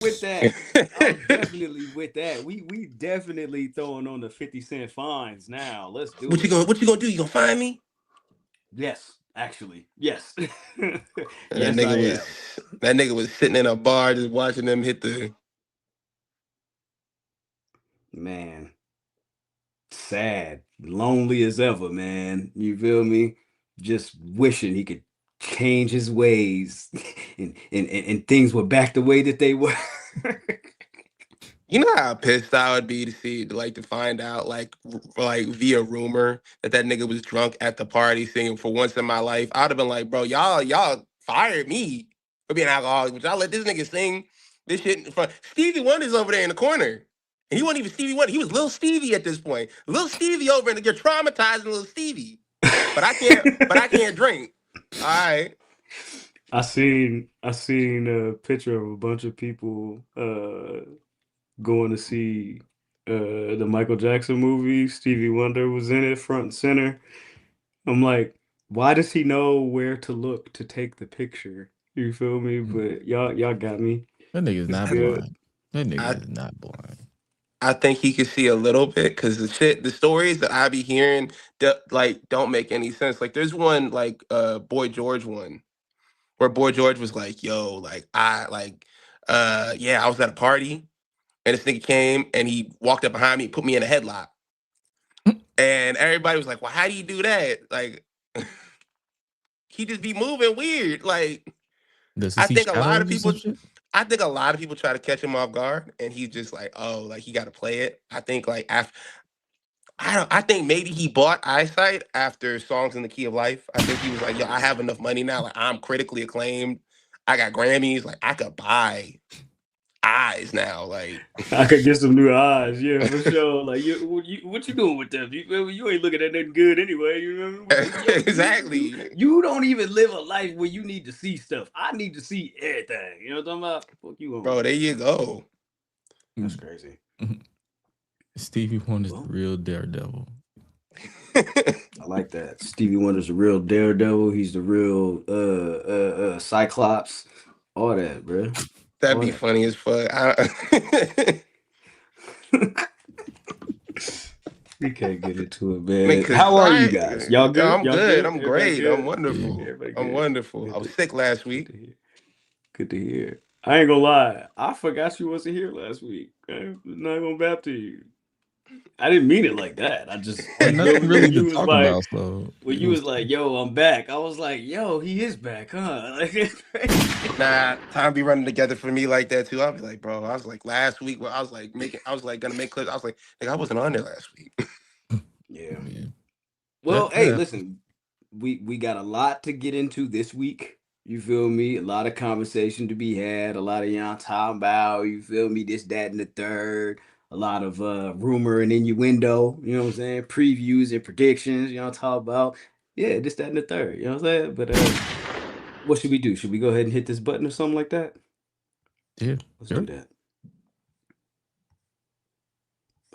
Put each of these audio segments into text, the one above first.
with that. I'm definitely with that. We definitely throwing on the 50 cent fines now. Let's do it. What you gonna do? You gonna find me? Yes, actually, yes, And yes, I am. that nigga was sitting in a bar just watching them hit the. Man, sad, lonely as ever, man. You feel me? Just wishing he could change his ways and things were back the way that they were. You know how pissed I would be to see, to find out, like via rumor that nigga was drunk at the party singing "For Once in My Life." I'd have been like, bro, y'all fired me for being alcoholic, but y'all let this nigga sing this shit in front. Stevie Wonder's over there in the corner, and he wasn't even Stevie Wonder. He was Lil Stevie at this point. Lil Stevie over, and you're traumatizing Lil Stevie. But I can't drink. All right. I seen a picture of a bunch of people going to see the Michael Jackson movie. Stevie Wonder was in it front and center. I'm like, why does he know where to look to take the picture? You feel me? But y'all got me. That nigga's It's not good. blind. That I nigga is not blind. I think he could see a little bit because the stories that I be hearing, don't make any sense. Like there's one Boy George one where Boy George was like, "Yo, yeah, I was at a party and this nigga came and he walked up behind me, put me in a headlock, and everybody was like, well, how do you do that? Like, he just be moving weird. Like, Does he I see think a lot of shadows or some people." shit? I think a lot of people try to catch him off guard, and he's just like, "Oh, like he got to play it." I think after I don't. I think maybe he bought eyesight after Songs in the Key of Life. I think he was like, "Yo, I have enough money now. Like, I'm critically acclaimed. I got Grammys. Like, I could buy eyes now." Like, I could get some new eyes, yeah, for sure. Like, what you doing with them? You ain't looking at nothing good anyway. You know, exactly, you don't even live a life where you need to see stuff. I need to see everything. You know what I'm talking about? Fuck you on. bro. There you go. That's crazy. Stevie Wonder's the Well, real daredevil. I like that. Stevie Wonder's the real Daredevil. He's the real Cyclops. All that, bro. That'd All be that. funny as fuck. We can't get into it, I mean, man. cause How are you guys? Y'all good? I'm Y'all good. good? I'm Everybody great. I'm good? Yeah. wonderful. Everybody I'm good. wonderful. I Good was to sick last good week. to hear. Good to hear. I ain't gonna lie. I forgot you wasn't here last week. I'm not gonna bap to you. I didn't mean it like that. I just Ain't you know nothing when really to you was talk like about, so when it you was was like, "Yo, I'm back." I was like, "Yo, he is back, huh?" Nah, time be running together for me like that too. I'll be like, bro, I was like last week where I was like gonna make clips. I was like I wasn't on there last week. Yeah. yeah. Well, That hey, happens. listen, we got a lot to get into this week. You feel me? A lot of conversation to be had. A lot of y'all talking about. You feel me? This, that, and the third. A lot of rumor and innuendo. You know what I'm saying? Previews and predictions. You know what I'm talking about? Yeah, this, that, and the third. You know what I'm saying? But what should we do? Should we go ahead and hit this button or something like that? Yeah, Let's do sure. that.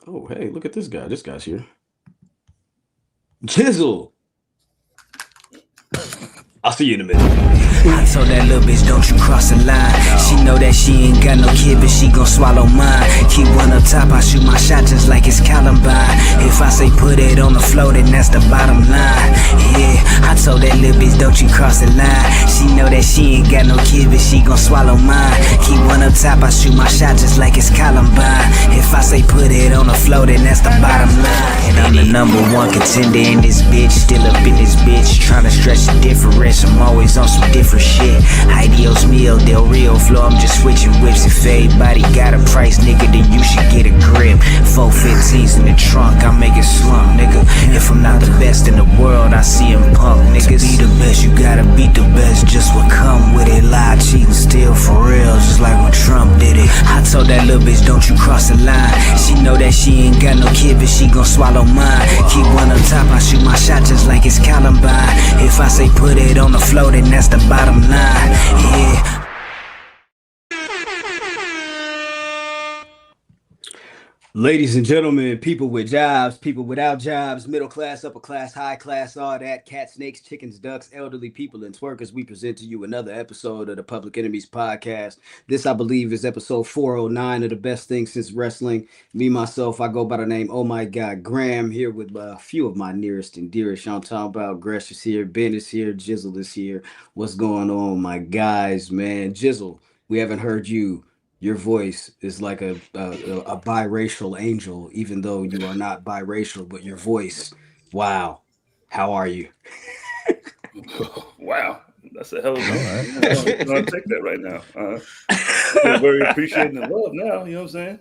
Oh, hey, look at this guy. This guy's here. Jizzle. I'll see you in a minute. I told that little bitch, don't you cross the line. She know that she ain't got no kid, but she gon' swallow mine. Keep one up top, I shoot my shot just like it's Columbine. If I say put it on the floor, then that's the bottom line. Yeah, I told that little bitch, don't you cross the line. She know that she ain't got no kid, but she gon' swallow mine. Keep one up top, I shoot my shot just like it's Columbine. If I say put it on the floor, then that's the bottom line. And I'm the number one contender in this bitch, still up in this bitch, tryna stretch the difference. I'm always on some different shit. Ideos meal, Del Rio flow, I'm just switching whips. If everybody got a price, nigga, then you should get a grip. 415s in the trunk, I make it slump, nigga. If I'm not the best in the world, I see him punk, niggas. To be the best, you gotta beat the best, just what come with it. Lie, cheating, steal for real, just like when Trump did it. I told that little bitch, don't you cross the line. She know that she ain't got no kid, but she gon' swallow mine. Keep one up top, I shoot my shot just like it's Columbine. If I say put it on the floor, then that's the bottom line. Yeah. Ladies and gentlemen, people with jobs, people without jobs, middle class, upper class, high class, all that, cats, snakes, chickens, ducks, elderly people, and twerkers, we present to you another episode of the Public Enemies Podcast. This, I believe, is episode 409 of the best thing since wrestling. Me, myself, I go by the name, oh my God, Graham, here with a few of my nearest and dearest. I'm talking about Gresh is here, Ben is here, Jizzle is here. What's going on, my guys, man? Jizzle, we haven't heard you. Your voice is like a biracial angel, even though you are not biracial, but your voice, wow. How are you? Wow, that's a hell of a I'm gonna take that right now. I'm very appreciating the love now, you know what I'm saying?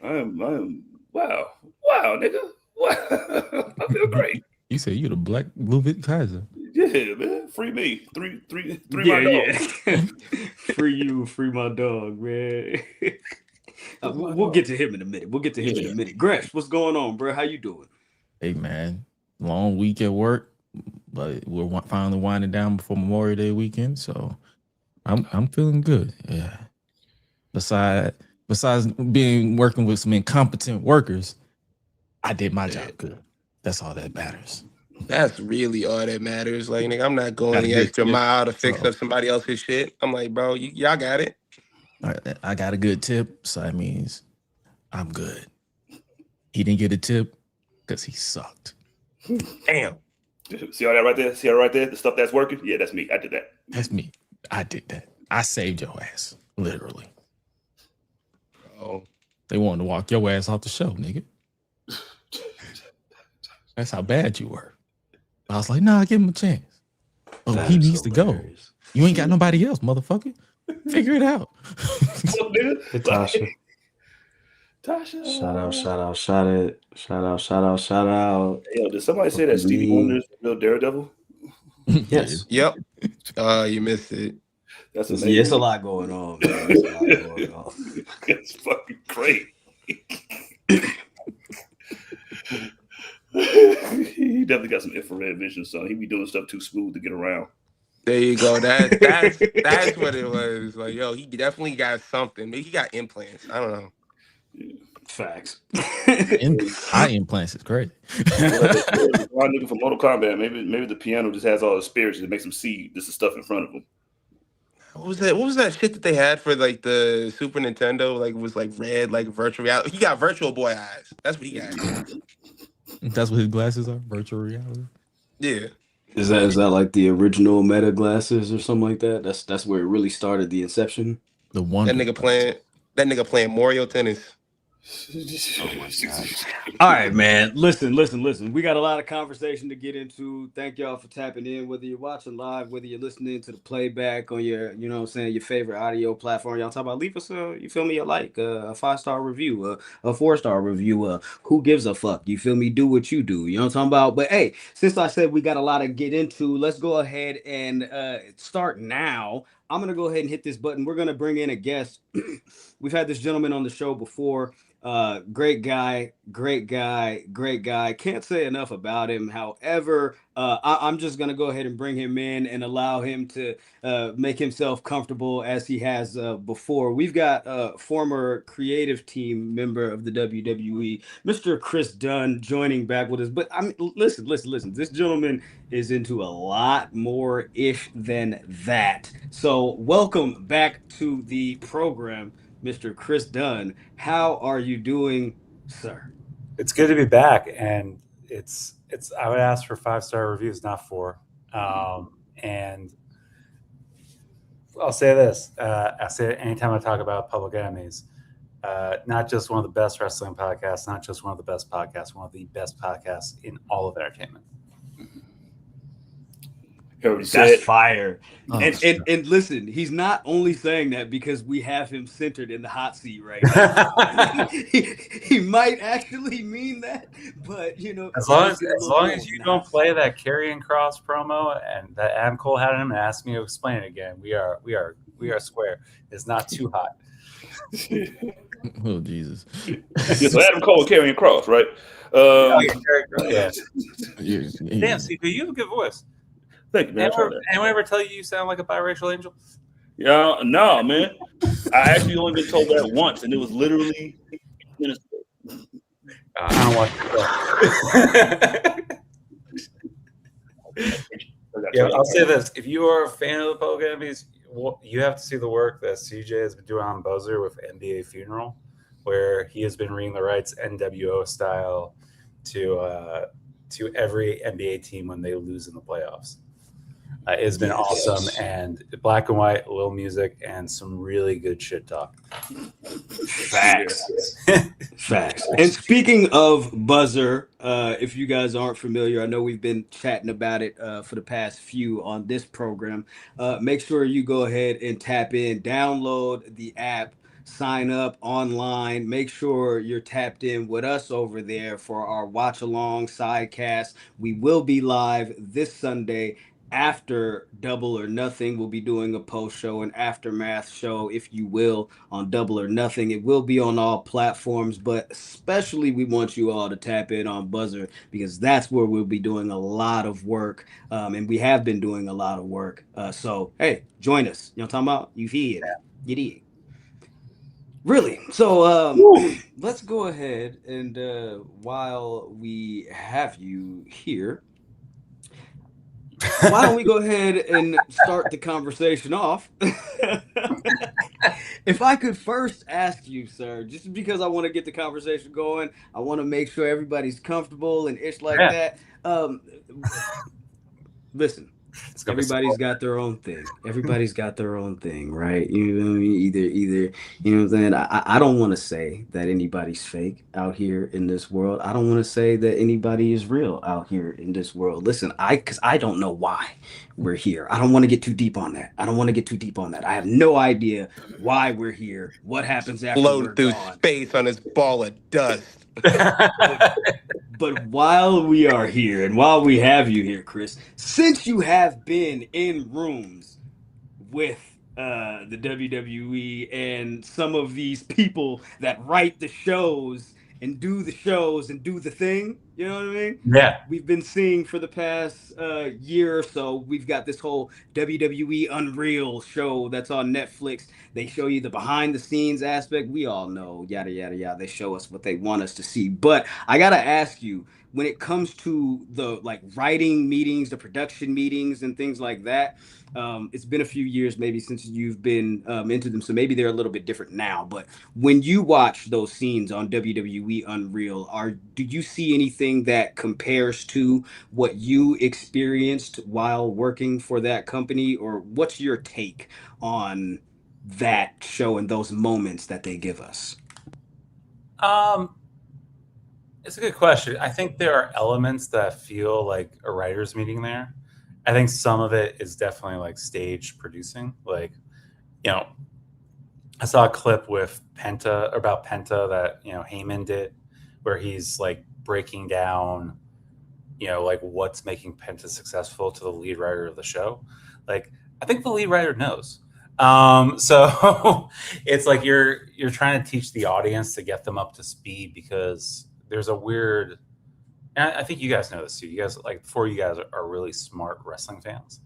I'm wow, nigga. Wow. I feel great. You say you the black Ludwig Kaiser. Yeah, man. Free me. Three Yeah, my dog. yeah. Free you, free my dog, man. We'll get to him in a minute. Gresh, what's going on, bro? How you doing? Hey man, long week at work, but we're finally winding down before Memorial Day weekend, so I'm feeling good. Yeah. Besides working with some incompetent workers, I did my job good. That's all that matters. That's really all that matters. Like, nigga, I'm not going Gotta the get extra you. mile to fix up somebody else's shit. I'm like, bro, y'all got it. All right, I got a good tip, so that means I'm good. He didn't get a tip because he sucked. Damn. See all that right there? See all right there? The stuff that's working? Yeah, that's me. I did that. That's me. I did that. I saved your ass, literally. Oh, They wanted to walk your ass off the show, nigga. That's how bad you were. I was like, nah, give him a chance. Oh, That he is needs to go. hilarious. You ain't got nobody else, motherfucker. Figure it out. What's up, nigga? Hey, Tasha. Tasha. Shout out. Yo, did somebody say that Stevie Wonder's the real Daredevil? Yes. yep. You missed it. That's Yeah, amazing. it's a lot going on, man. It's a lot going on. It's fucking great. He definitely got some infrared vision, son. He be doing stuff too smooth to get around. There you go. That's what it was. Like, yo, he definitely got something. Maybe he got implants. I don't know. Facts. Eye implants is crazy. One nigga from Mortal Kombat. Maybe the piano just has all the spirits that makes him see this is stuff in front of him. What was that shit that they had for like the Super Nintendo? Like, it was like red, like virtual reality. He got Virtual Boy eyes. That's what he got. That's what his glasses are, virtual reality. Yeah. Is that like the original Meta glasses or something like that? That's where it really started, the inception. The one That nigga playing Mario Tennis. Oh my God. All right, man. Listen. We got a lot of conversation to get into. Thank y'all for tapping in, whether you're watching live, whether you're listening to the playback on your, you know what I'm saying, your favorite audio platform. Y'all talk about, leave us a 5-star review, a 4-star review, who gives a fuck? You feel me? Do what you do. You know what I'm talking about? But hey, since I said we got a lot to get into, let's go ahead and start now. I'm going to go ahead and hit this button. We're going to bring in a guest. We've had this gentleman on the show before. Great guy. Can't say enough about him. However, I'm just going to go ahead and bring him in and allow him to make himself comfortable as he has before. We've got a former creative team member of the WWE, Mr. Chris Dunn, joining back with us. But I mean, listen. This gentleman is into a lot more ish than that. So welcome back to the program, Mr. Chris Dunn. How are you doing, sir? It's good to be back, and it's. I would ask for 5-star reviews, not 4. And I'll say this: I say it anytime I talk about Public Enemies. Not just one of the best wrestling podcasts, not just one of the best podcasts, one of the best podcasts in all of entertainment. That's fire. Oh, and listen, he's not only saying that because we have him centered in the hot seat right now. he might actually mean that, but you know, as long as you don't play that Karrion Kross promo and that Adam Cole had him and ask me to explain it again, we are square. It's not too hot. Oh Jesus! Yeah, so Adam Cole and Karrion Kross, right? Yeah. Yeah. Damn, CP, you have a good voice. Thank you, man. Anyone ever tell you sound like a biracial angel? Yeah, no, man. I actually only been told that once, and it was literally in a I don't want. Yeah, I'll say this: if you are a fan of the Public Enemies, you have to see the work that CJ has been doing on Buzzer with NBA Funeral, where he has been reading the rights NWO style to every NBA team when they lose in the playoffs. It's been awesome, and black and white, little music, and some really good shit talk. Facts. Facts. And speaking of Buzzer, if you guys aren't familiar, I know we've been chatting about it for the past few on this program. Make sure you go ahead and tap in, download the app, sign up online. Make sure you're tapped in with us over there for our watch along sidecast. We will be live this Sunday after Double or Nothing. We'll be doing a post show, an aftermath show, if you will, on Double or Nothing. It will be on all platforms, but especially we want you all to tap in on Buzzer, because that's where we'll be doing a lot of work, and we have been doing a lot of work. So hey, join us. You know what I'm talking about? You feel me? You dig? Really? So let's go ahead and while we have you here, why don't we go ahead and start the conversation off? If I could first ask you, sir, just because I want to get the conversation going, I want to make sure everybody's comfortable and it's like that. Listen, everybody's got their own thing. Everybody's got their own thing, right? You know what I mean? Either, you know what I'm saying? I don't want to say that anybody's fake out here in this world. I don't want to say that anybody is real out here in this world. Listen, because I don't know why we're here. I don't want to get too deep on that. I have no idea why we're here. What happens after Floating we're through gone. space on this ball of dust. But while we are here and while we have you here, Chris, since you have been in rooms with the WWE and some of these people that write the shows and do the shows and do the thing, you know what I mean? Yeah. We've been seeing for the past year or so, we've got this whole WWE Unreal show that's on Netflix. They show you the behind the scenes aspect. We all know, yada, yada, yada. They show us what they want us to see. But I got to ask you, when it comes to the like writing meetings, the production meetings and things like that, it's been a few years maybe since you've been into them, so maybe they're a little bit different now. But when you watch those scenes on WWE Unreal, do you see anything that compares to what you experienced while working for that company, or what's your take on that show and those moments that they give us? It's a good question. I think there are elements that feel like a writer's meeting there. I think some of it is definitely like stage producing. Like, you know, I saw a clip with about Penta that, you know, Heyman did, where he's like breaking down, you know, like what's making Penta successful to the lead writer of the show. Like, I think the lead writer knows. So it's like you're trying to teach the audience to get them up to speed, because there's a weird, and I think you guys know this too. You guys, like, before, you guys are really smart wrestling fans.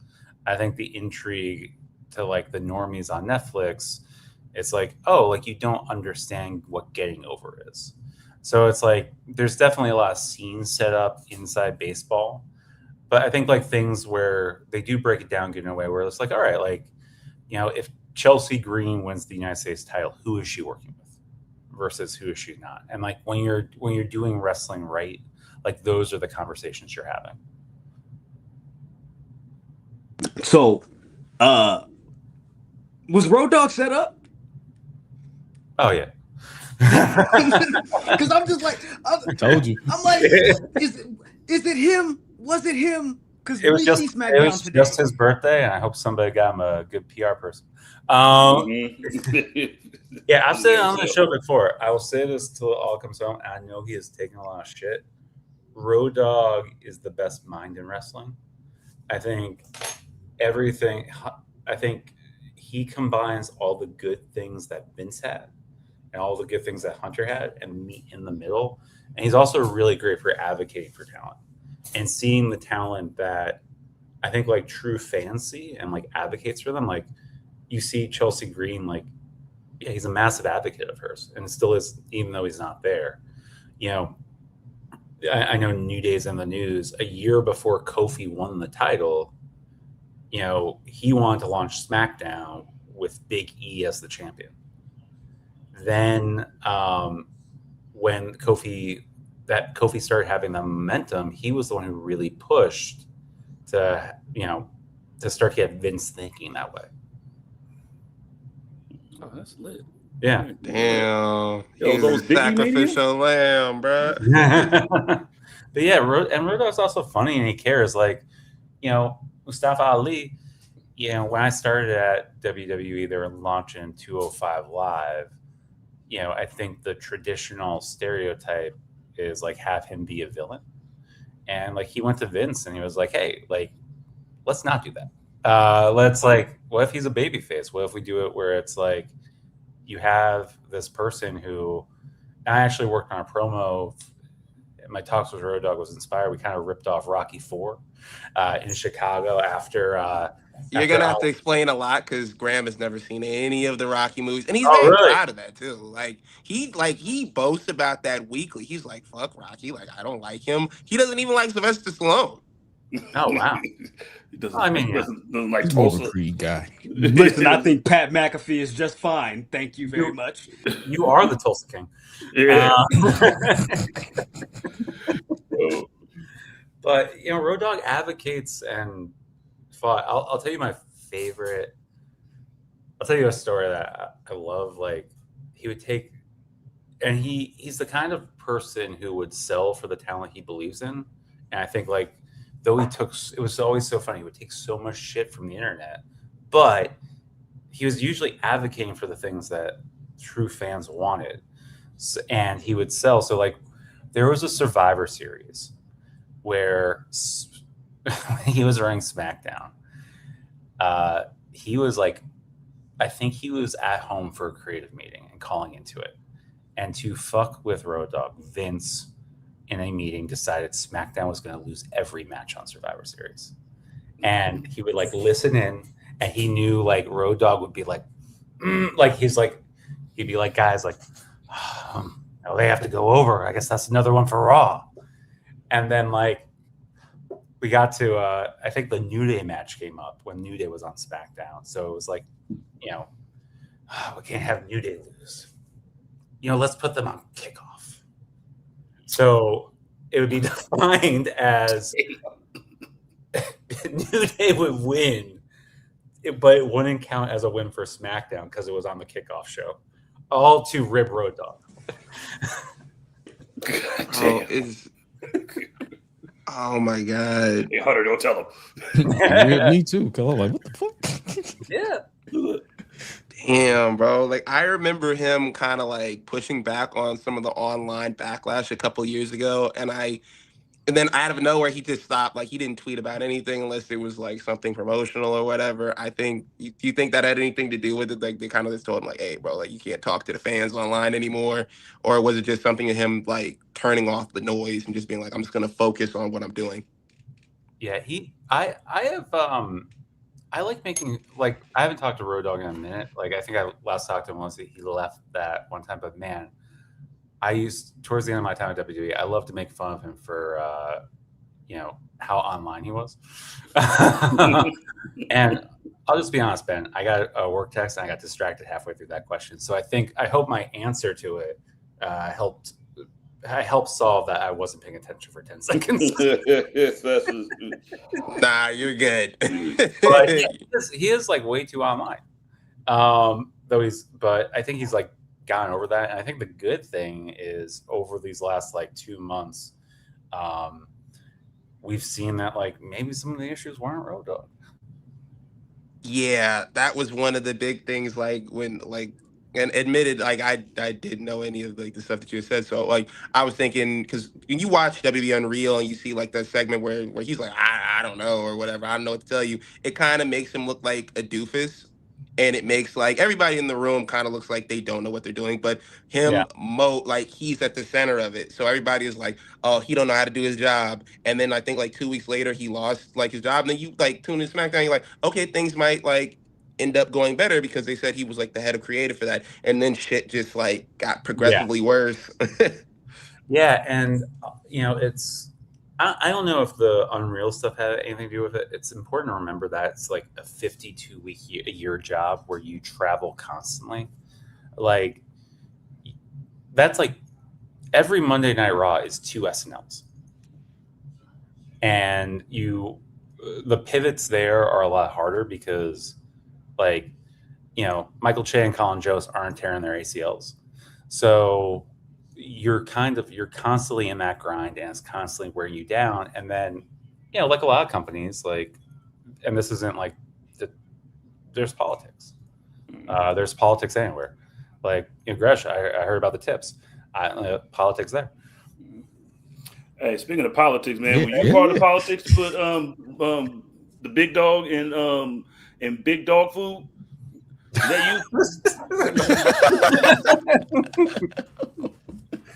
I think the intrigue to like the normies on Netflix, it's like, oh, like you don't understand what getting over is. So it's like there's definitely a lot of scenes set up inside baseball, but I think like things where they do break it down in a way where it's like, all right, like, you know, if Chelsea Green wins the United States title, who is she working with versus who is she not? And like when you're doing wrestling right, like those are the conversations you're having. So, was Road Dogg set up? Oh yeah. Because I'm just like, I told you. I'm like, is it him? Was it him? Because it was just his birthday, and I hope somebody got him a good PR person. Yeah, I've said it on the show before. I will say this till it all comes home. I know he has taken a lot of shit. Road Dogg is the best mind in wrestling. I think he combines all the good things that Vince had and all the good things that Hunter had and meet in the middle. And he's also really great for advocating for talent and seeing the talent that I think like true fans see and like advocates for them. Like you see Chelsea Green, like, yeah, he's a massive advocate of hers and still is, even though he's not there. You know, I know New Day's in the news. A year before Kofi won the title, he wanted to launch SmackDown with Big E as the champion. Then when Kofi started having the momentum, he was the one who really pushed to start getting Vince thinking that way. Oh, that's lit. Yeah. Damn. Yo, He's those a Biggie sacrificial lamb, bro. But yeah, and Rodog's also funny and he cares. Like, Mustafa Ali, when I started at WWE, they were launching 205 Live. I think the traditional stereotype is like have him be a villain. And like he went to Vince and he was like, hey, like, let's not do that. Let's what if he's a babyface? What if we do it where it's like you have this person who, I actually worked on a promo. My talks with Road Dogg was inspired. We kind of ripped off Rocky IV in Chicago after. You're gonna have to explain a lot because Graham has never seen any of the Rocky movies, and he's Oh, very really? proud of that too. He boasts about that weekly. He's like, "Fuck Rocky, like I don't like him." He doesn't even like Sylvester Stallone. Oh wow! He doesn't, doesn't like He's more of a Tulsa. Creed guy. Listen, I think Pat McAfee is just fine. Thank you very much. You are the Tulsa King. Yeah. But Road Dogg advocates and fought. I'll tell you my favorite. I'll tell you a story that I love. Like he would take, and he's the kind of person who would sell for the talent he believes in. And I think though it was always so funny. He would take so much shit from the internet, but he was usually advocating for the things that true fans wanted. So, and he would sell. So there was a Survivor Series where he was running SmackDown. He was I think he was at home for a creative meeting and calling into it. And to fuck with Road Dogg, Vince in a meeting decided SmackDown was going to lose every match on Survivor Series. And he would listen in, and he knew Road Dogg would be he'd be like, guys, they have to go over. I guess that's another one for Raw. And then we got to I think the New Day match came up when New Day was on SmackDown. So it was we can't have New Day lose. Let's put them on kickoff. So it would be defined as New Day would win, but it wouldn't count as a win for SmackDown because it was on the kickoff show. All to rib Road Dogg. Oh my god! Hey Hunter, don't tell him. Me too. Cause I'm like, what the fuck? Yeah. Damn, bro. I remember him kind of pushing back on some of the online backlash a couple years ago, and then out of nowhere he just stopped. He didn't tweet about anything unless it was something promotional or whatever. I think do you think that had anything to do with it? They kind of just told him hey, bro, you can't talk to the fans online anymore, or was it just something of him turning off the noise and just being I'm just gonna focus on what I'm doing? Yeah, I have I like making I haven't talked to Road Dogg in a minute. I think I last talked to him once he left that one time, but man, towards the end of my time at WWE, I love to make fun of him for how online he was. And I'll just be honest, Ben, I got a work text and I got distracted halfway through that question. So I hope my answer to it helped solve that I wasn't paying attention for 10 seconds. Nah, you're good. But he is way too online. But I think he's gotten over that. And I think the good thing is over these last 2 months, we've seen that maybe some of the issues weren't Road Dogg. Yeah, that was one of the big things. When and admitted, I didn't know any of the stuff that you said. So I was thinking because when you watch WWE Unreal and you see that segment where he's I don't know or whatever, I don't know what to tell you. It kind of makes him look like a doofus. And it makes everybody in the room kind of looks like they don't know what they're doing, but him, he's at the center of it. So everybody is oh, he don't know how to do his job. And then I think 2 weeks later he lost his job. And then you tune in SmackDown, you're okay, things might end up going better because they said he was the head of creative for that. And then shit just got progressively worse. Yeah, and it's I don't know if the Unreal stuff had anything to do with it. It's important to remember that it's like a 52-week a year job where you travel constantly. Like that's like every Monday Night Raw is 2 SNLs, and the pivots there are a lot harder because like Michael Che and Colin Jost aren't tearing their ACLs, so you're constantly in that grind, and it's constantly wearing you down. And then like a lot of companies, like, and this isn't like there's politics. There's politics anywhere. Like Gresh, I heard about the tips. Politics there. Hey, speaking of politics, man, were you part of the politics to put the big dog in big dog food? Is that you?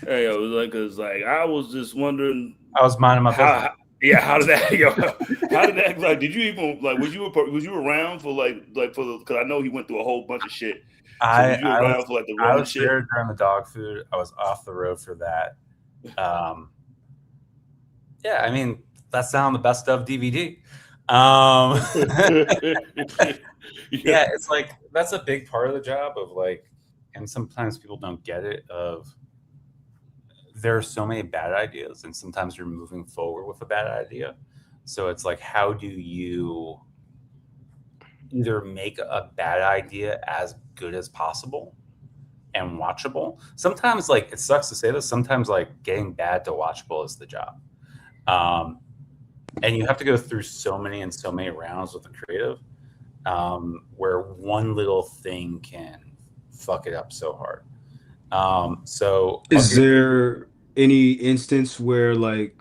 Hey, it was like, cause like I was just wondering. I was minding my business. How did that? How did that? Like, did you even like? Was you around for because I know he went through a whole bunch of shit. So I was for like the Roman shit? There during the dog food. I was off the road for that. Yeah, I mean that's on the best of DVD. Yeah, it's like that's a big part of the job of like, and sometimes people don't get it. Of there are so many bad ideas, and sometimes you're moving forward with a bad idea. So it's like, how do you either make a bad idea as good as possible and watchable? Sometimes, like, it sucks to say this, sometimes like getting bad to watchable is the job. And you have to go through so many rounds with the creative, where one little thing can fuck it up so hard. So is there any instance where like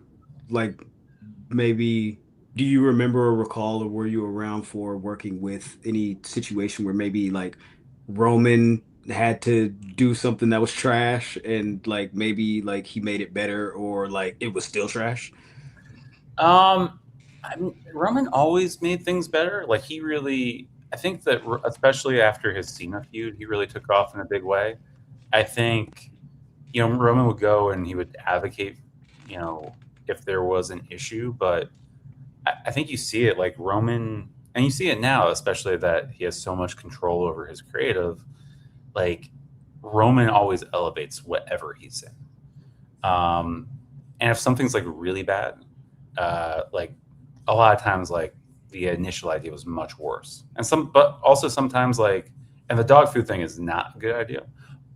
maybe do you remember or recall, or were you around for working with any situation where maybe like Roman had to do something that was trash and like maybe like he made it better, or like it was still trash? Roman always made things better. Like I think that especially after his Cena feud, he really took off in a big way. I think Roman would go and he would advocate, if there was an issue, but I think you see it like Roman, and you see it now, especially that he has so much control over his creative. Like Roman always elevates whatever he's in. And if something's like really bad, like a lot of times, like the initial idea was much worse, but also sometimes like, and the dog food thing is not a good idea,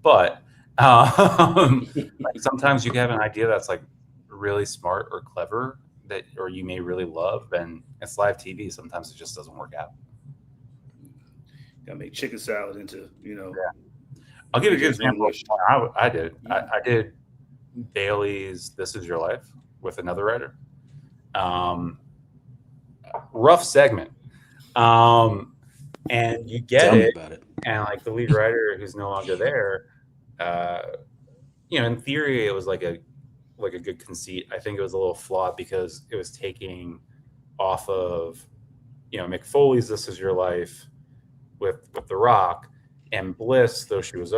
but like sometimes you have an idea that's like really smart or clever or you may really love, and it's live TV. Sometimes it just doesn't work out. Gotta make chicken salad into, Yeah. I'll give you a good example. I did Bailey's "This Is Your Life" with another writer. Rough segment, and you get it. About it. And like the lead writer, who's no longer there, in theory, it was like a good conceit. I think it was a little flawed because it was taking off of, Mick Foley's "This Is Your Life" with The Rock, and Bliss, though she was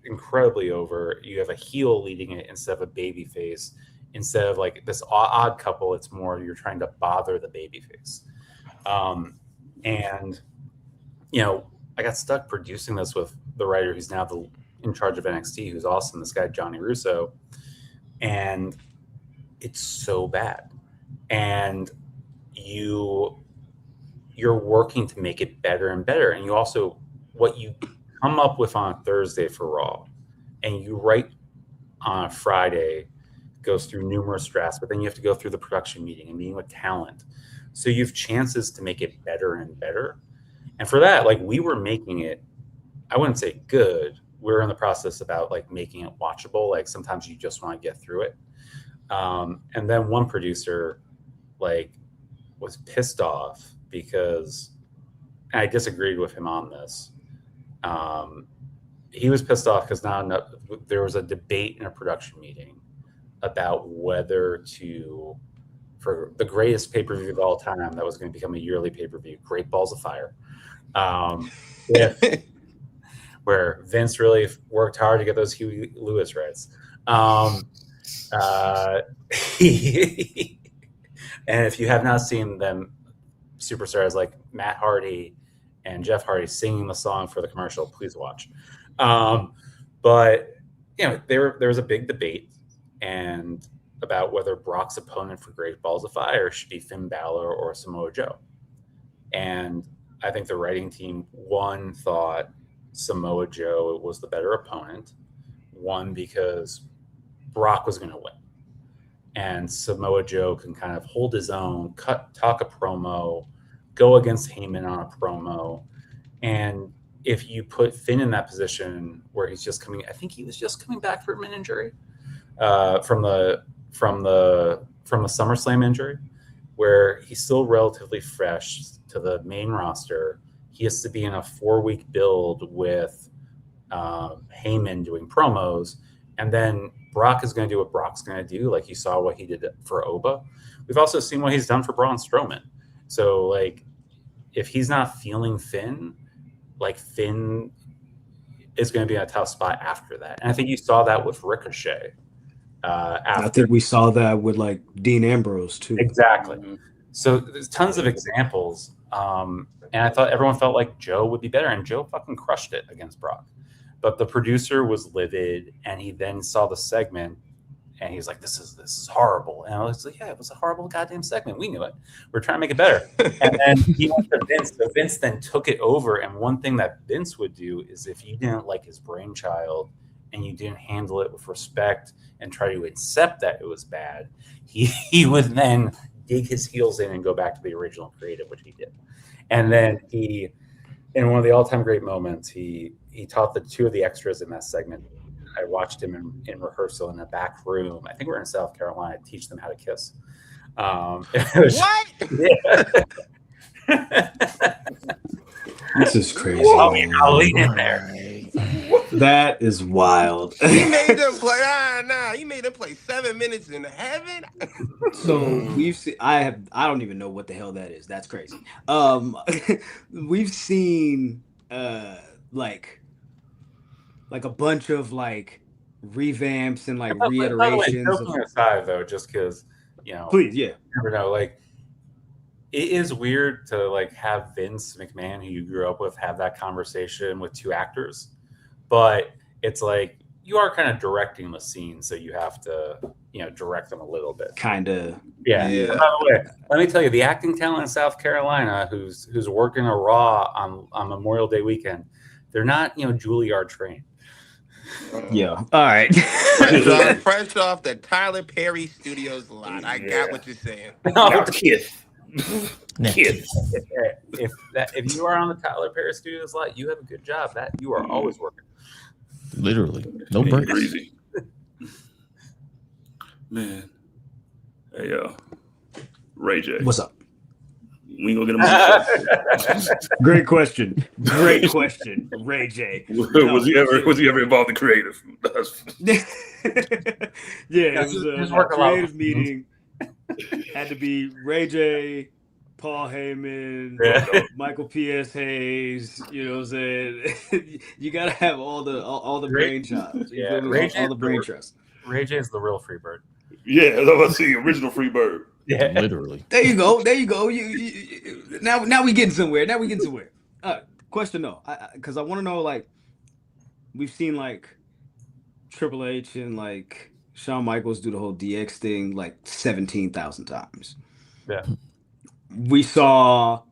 incredibly over, you have a heel leading it instead of a baby face. Instead of like this odd couple, it's more you're trying to bother the baby face. And I got stuck producing this with the writer who's now in charge of NXT, who's awesome, this guy Johnny Russo, and it's so bad. And you're working to make it better and better. And you also, what you come up with on a Thursday for Raw and you write on a Friday goes through numerous drafts, but then you have to go through the production meeting and meeting with talent. So you have chances to make it better and better. And for that, like we were making it, I wouldn't say good. We're in the process about like making it watchable. Like sometimes you just want to get through it. And then one producer like was pissed off because, and I disagreed with him on this. He was pissed off because there was a debate in a production meeting about whether to, for the greatest pay-per-view of all time that was going to become a yearly pay-per-view, Great Balls of Fire, where Vince really worked hard to get those Huey Lewis rights. And if you have not seen them, superstars like Matt Hardy and Jeff Hardy singing the song for the commercial, please watch. But there was a big debate and about whether Brock's opponent for Great Balls of Fire should be Finn Balor or Samoa Joe. And I think the writing team, one, thought Samoa Joe was the better opponent. One, because Brock was going to win. And Samoa Joe can kind of hold his own, talk a promo, go against Heyman on a promo. And if you put Finn in that position where he's just coming, I think he was just coming back from an injury from the SummerSlam injury, where he's still relatively fresh to the main roster. He has to be in a 4-week build with Heyman doing promos, and then Brock is going to do what Brock's going to do. Like you saw what he did for Oba. We've also seen what he's done for Braun Strowman. So like, if he's not feeling Finn, like Finn is going to be in a tough spot after that. And I think you saw that with Ricochet. I think we saw that with like Dean Ambrose too. Exactly. So there's tons of examples. And I thought everyone felt like Joe would be better, and Joe fucking crushed it against Brock. But the producer was livid, and he then saw the segment, and he's like, "This is horrible." And I was like, "Yeah, it was a horrible goddamn segment. We knew it. We're trying to make it better." And then he went to Vince. So Vince then took it over. And one thing that Vince would do is, if you didn't like his brainchild and you didn't handle it with respect and try to accept that it was bad, he would then dig his heels in and go back to the original creative, which he did. And then he, in one of the all-time great moments, he taught the two of the extras in that segment. I watched him in rehearsal in a back room. I think we're in South Carolina. Teach them how to kiss. What? Yeah. This is crazy. I'll lean in there. That is wild. He made them play. He made them play 7 minutes in heaven. So we've seen. I don't even know what the hell that is. That's crazy. We've seen like a bunch of like revamps and like reiterations. By the way, joking aside, though, just because please, yeah, you never know. Like, it is weird to like have Vince McMahon, who you grew up with, have that conversation with two actors, but it's like you are kind of directing the scene, so you have to direct them a little bit. Kind of. Yeah. By the way, let me tell you, the acting talent in South Carolina who's working a Raw on Memorial Day weekend, they're not Juilliard trained. Yeah. All right. Fresh off the Tyler Perry Studios lot. I got what you're saying. Kiss. If you are on the Tyler Perry Studios lot, you have a good job. That you are always working. Literally, no breaks. Crazy. Man. Hey, Ray J. What's up? We ain't gonna get him. Great question. Ray J. Was he ever involved in creative? Yeah, it was a creative meeting. Had to be Ray J, Paul Heyman, Michael P.S. Hayes. You know what I'm saying? You gotta have all the brain chops. Yeah, all the brain trust. Ray J is the real Freebird. Yeah, I was see original Freebird. Yeah, literally. There you go. You now we getting somewhere. Question though, because I want to know, like, we've seen like Triple H and like Shawn Michaels do the whole DX thing like 17,000 times. Yeah. We saw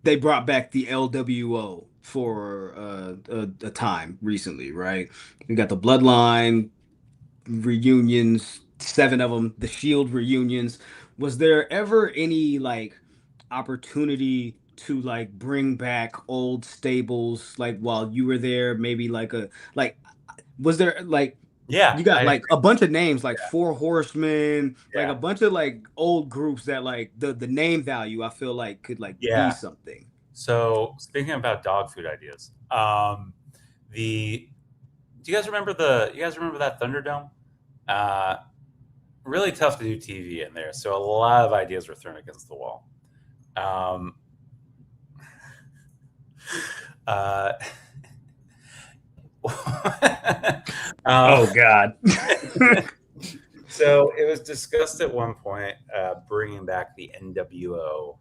they brought back the LWO for a time recently, right? We got the Bloodline reunions, 7 of them, the Shield reunions. Was there ever any like opportunity to like bring back old stables like while you were there? Maybe was there like you got like a bunch of names like 4 Horsemen, like a bunch of like old groups that like the name value I feel like could like be something. So speaking about dog food ideas, do you guys remember that Thunderdome? Really tough to do TV in there, so a lot of ideas were thrown against the wall. Oh God! So it was discussed at one point bringing back the NWO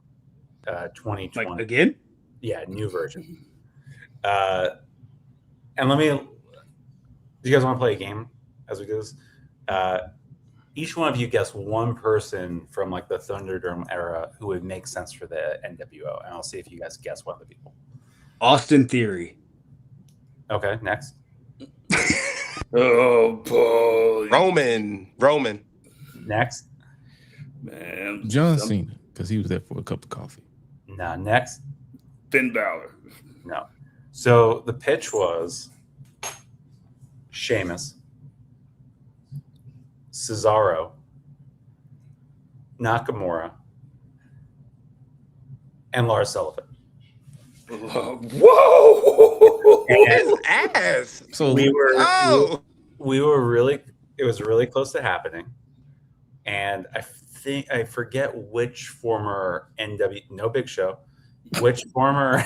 2020. Like again? Yeah, new version. And do you guys want to play a game as we do this? Each one of you guess one person from like the Thunderdome era who would make sense for the NWO, and I'll see if you guys guess one of the people. Austin Theory. Okay, next. Oh boy, Roman. Next. Man, John Cena, because he was there for a cup of coffee. No, next. Finn Balor. No. So the pitch was Sheamus, Cesaro, Nakamura, and Lars Sullivan. Whoa! His ass. So We were Oh. we were really, it was really close to happening, and I forget which former no Big Show, which former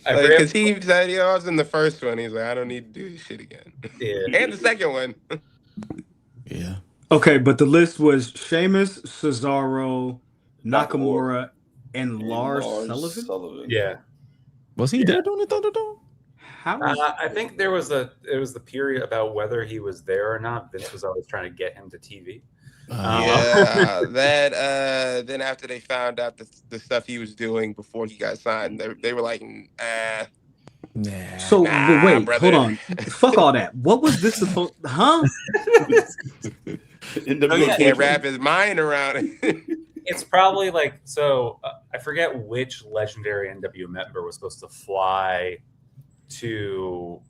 Because he said, I was in the first one. He's like, I don't need to do this shit again. Yeah. And the second one. yeah. Okay, but the list was Sheamus, Cesaro, Nakamura, and Lars Sullivan. Yeah. Was he there during the Thunderdome? How? I think it was the period about whether he was there or not. Vince was always trying to get him to TV. Yeah, that then after they found out the stuff he was doing before he got signed, they were like, Nah. So Nah, wait, brother. hold on. Fuck all that. What was this supposed? Huh? In the Oh, yeah. can't wrap his mind around it. It's probably like so. I forget which legendary NWO member was supposed to fly to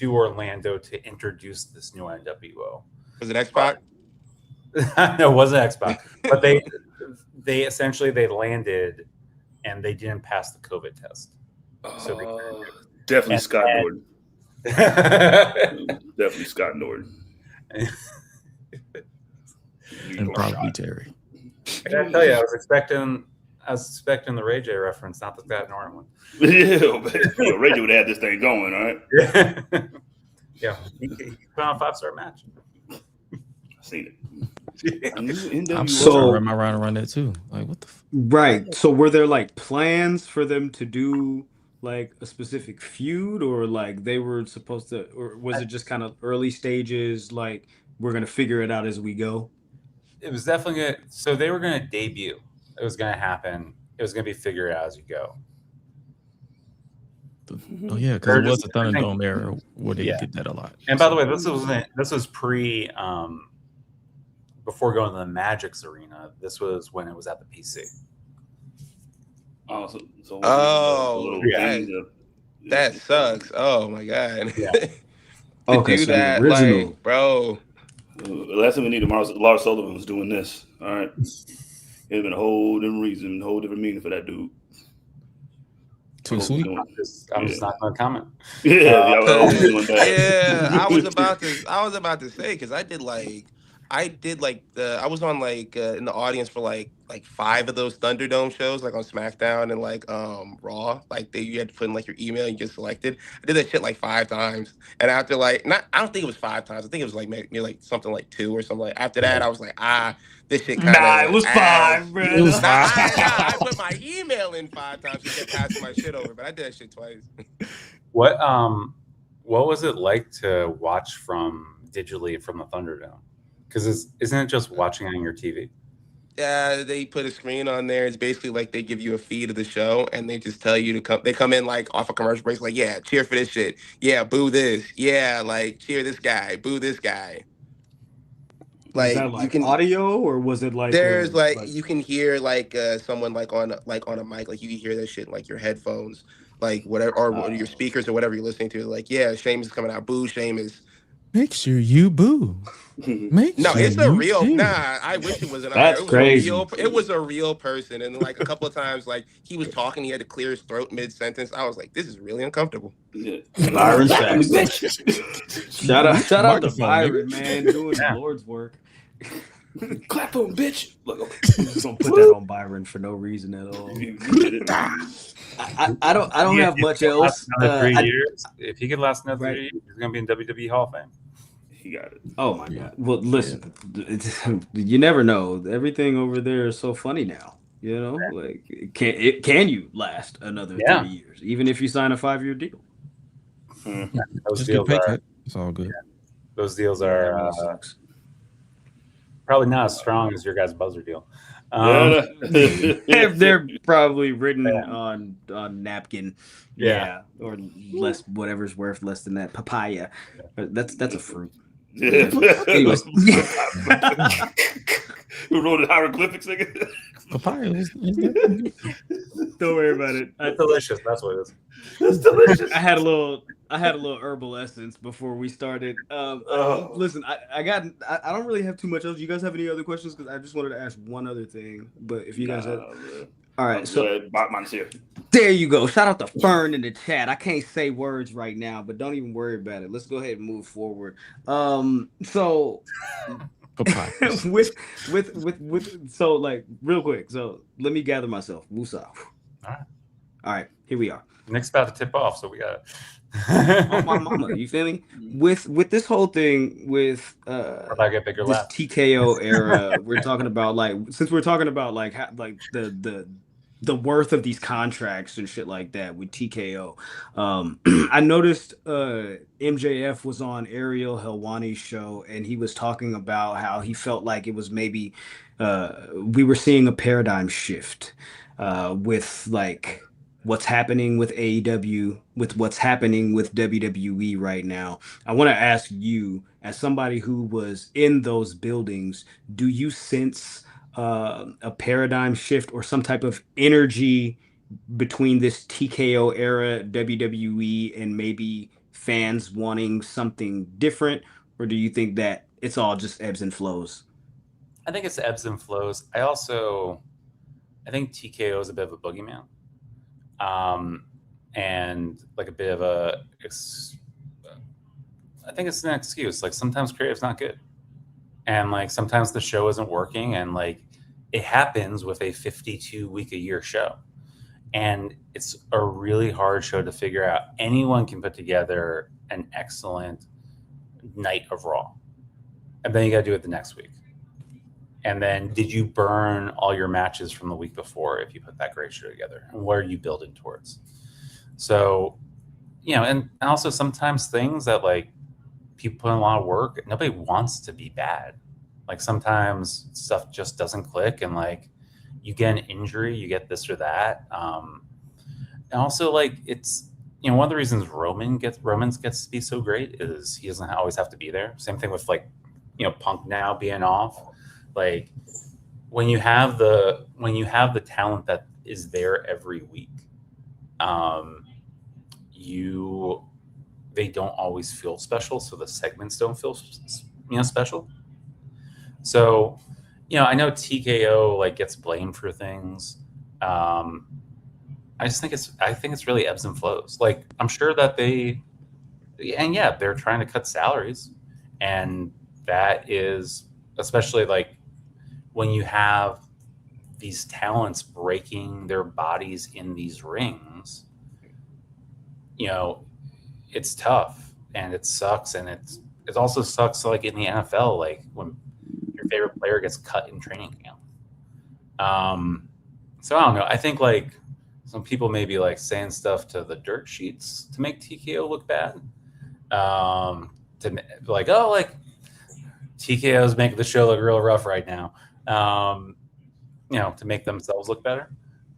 Orlando to introduce this new NWO. Was it X-Pac? No, it wasn't X-Pac, but they essentially landed and they didn't pass the COVID test. So definitely and- Scott and- Norton. Definitely Scott Norton. And probably Terry. I gotta tell you, I was expecting the Ray J reference, not the Scott Norton one. Yeah, but Reggie would have this thing going, all right? Yeah, he put on a 5-star match. I've seen it. I'm So- still trying to wrap my mind around that too. Like, what the? Right. So were there like plans for them to do like a specific feud, or like they were supposed to, or was it just kind of early stages? Like we're gonna figure it out as we go. It was definitely good. So they were going to debut. It was going to happen. It was going to be figured out as you go. Oh yeah, because it was the Thunderdome era where they did that a lot. And by the way, this was pre before going to the Magic's arena. This was when it was at the PC. Oh, that sucks. Oh my god. Yeah. To Okay, do so the that, original. like, bro. The last time we needed Lars Sullivan was doing this. All right, it'd been a whole different reason, a whole different meaning for that dude. Too sweet. I'm just not going to comment. Yeah, I was doing that. Yeah, I was about to say because I was on in the audience for like 5 of those Thunderdome shows, like on SmackDown and like Raw. Like you had to put in like your email and get selected. I did that shit like 5 times, and after I don't think it was 5 times. I think it was like maybe like something like 2 or something. Like after that, I was like, this shit kind of. Nah, it was 5, bro. It was 5. I put my email in 5 times to get passing my shit over, but I did that shit twice. What was it like to watch digitally from the Thunderdome? Because isn't it just watching on your TV? Yeah, they put a screen on there. It's basically like they give you a feed of the show, and they just tell you to come. They come in like off a commercial break, like, yeah, cheer for this shit. Yeah, boo this. Yeah, like cheer this guy, boo this guy. Was that like audio, or was it like there's you can hear like someone like on a mic, like you can hear that shit in, like your headphones, like whatever, or your speakers or whatever you're listening to. Like, yeah, Sheamus is coming out, boo Sheamus. Make sure you boo. It's a real. Nah, I wish it wasn't. That's crazy. It was a real person, and like a couple of times, like he was talking, he had to clear his throat mid sentence. I was like, this is really uncomfortable. Yeah. Byron Saxton. Shout out to Byron, man, doing the Lord's work. Clap for him, bitch. Look, I'm just gonna put that on Byron for no reason at all. I don't have much else. Another 3 years. If he could last another Right. 3 years, he's gonna be in WWE Hall of Fame. He got it. Oh my God. Well, listen, you never know. Everything over there is so funny now. You know, like can you last another 3 years, even if you sign a 5-year deal? Those Just deals get pay are cut. It's all good. those deals That are really sucks. probably not as strong as your guys' buzzer deal. They're probably written on napkin, or less, whatever's worth less than that. Papaya, that's a fruit. Anyways, who wrote the hieroglyphics? Papaya is don't worry about it. It's delicious. That's what it is. It's delicious. I had a little herbal essence before we started. Listen, I don't really have too much else. You guys have any other questions? Because I just wanted to ask one other thing. But if you guys have, all right. So Batman's here. There you go. Shout out to Fern in the chat. I can't say words right now, but don't even worry about it. Let's go ahead and move forward. So with so like real quick. So let me gather myself. Woosah. All right. Here we are. Nick's about to tip off, so we got oh, my mama, you feel me? With this whole thing with I get bigger this laugh. TKO era, we're talking about like the worth of these contracts and shit like that with TKO. I noticed MJF was on Ariel Helwani's show and he was talking about how he felt like it was maybe we were seeing a paradigm shift with like what's happening with AEW, with what's happening with WWE right now. I want to ask you, as somebody who was in those buildings, do you sense a paradigm shift or some type of energy between this TKO era WWE and maybe fans wanting something different? Or do you think that it's all just ebbs and flows? I think it's ebbs and flows. I think TKO is a bit of a boogeyman. And like a bit of I think it's an excuse. Like sometimes creative's not good. And like sometimes the show isn't working and like it happens with a 52-week-a-year show. And it's a really hard show to figure out. Anyone can put together an excellent night of Raw. And then you got to do it the next week. And then did you burn all your matches from the week before if you put that great show together? And what are you building towards? So, and also sometimes things that like people put in a lot of work, nobody wants to be bad. Like sometimes stuff just doesn't click and like you get an injury, you get this or that. And also like it's, one of the reasons Roman gets to be so great is he doesn't always have to be there. Same thing with like, Punk now being off. Like when you have the talent that is there every week, they don't always feel special. So the segments don't feel, special. So, I know TKO like gets blamed for things. I think it's really ebbs and flows. Like I'm sure that they're trying to cut salaries, and that is especially like when you have these talents breaking their bodies in these rings, it's tough and it sucks. And it also sucks like in the NFL, like when your favorite player gets cut in training camp. So I don't know. I think like some people may be like saying stuff to the dirt sheets to make TKO look bad. To like, oh, like TKO is making the show look real rough right now. To make themselves look better.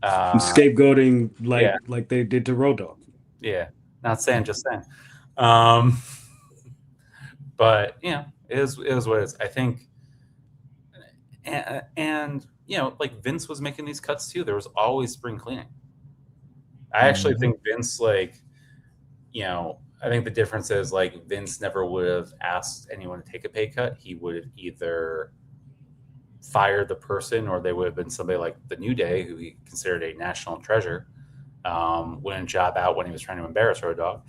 Scapegoating like they did to Road Dogg. Yeah, not saying, just saying. But it is what it is. I think, and like Vince was making these cuts too. There was always spring cleaning. I actually think Vince, like, I think the difference is like Vince never would have asked anyone to take a pay cut. He would have either fired the person or they would have been somebody like the New Day, who he considered a national treasure, wouldn't job out when he was trying to embarrass Road Dogg,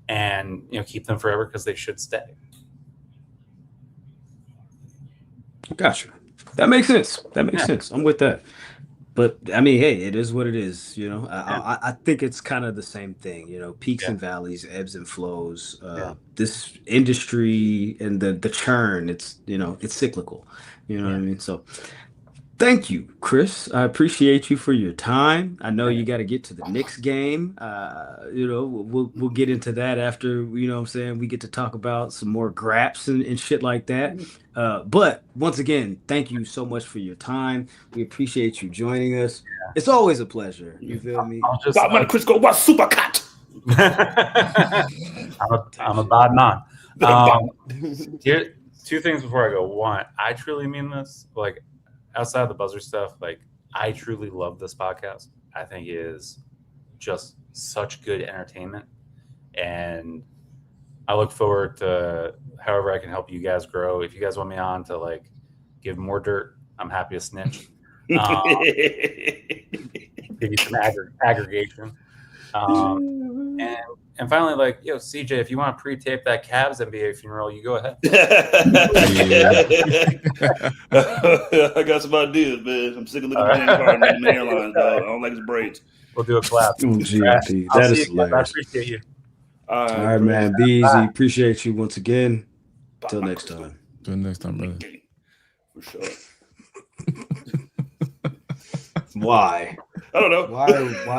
and keep them forever because they should stay. Gotcha. That makes sense. That makes sense. I'm with that. But I mean, hey, it is what it is. I think it's kind of the same thing. Peaks Yeah. and valleys, ebbs and flows. Yeah. This industry and the churn, it's cyclical. You know what I mean? So thank you, Chris. I appreciate you for your time. I know you got to get to the Knicks game. We'll get into that after, what I'm saying, we get to talk about some more graps and shit like that. But once again, thank you so much for your time. We appreciate you joining us. It's always a pleasure. You feel me? Chris go what super cut. I'm a bad man. Here, two things before I go. One, I truly mean this. Like, outside of the buzzer stuff, like, I truly love this podcast. I think it is just such good entertainment, and I look forward to however I can help you guys grow. If you guys want me on to like give more dirt, I'm happy to snitch. Give you some aggregation. And finally, like, CJ, if you want to pre-tape that Cavs NBA funeral, you go ahead. I got some ideas, man. I'm sick of looking at James Harden in the hairlines, dog. I don't like his braids. We'll do a clap. GOP. That is hilarious. I appreciate you. All right, man. Be easy. Appreciate you once again. Till next time. Till next time, brother. For sure. Why? I don't know.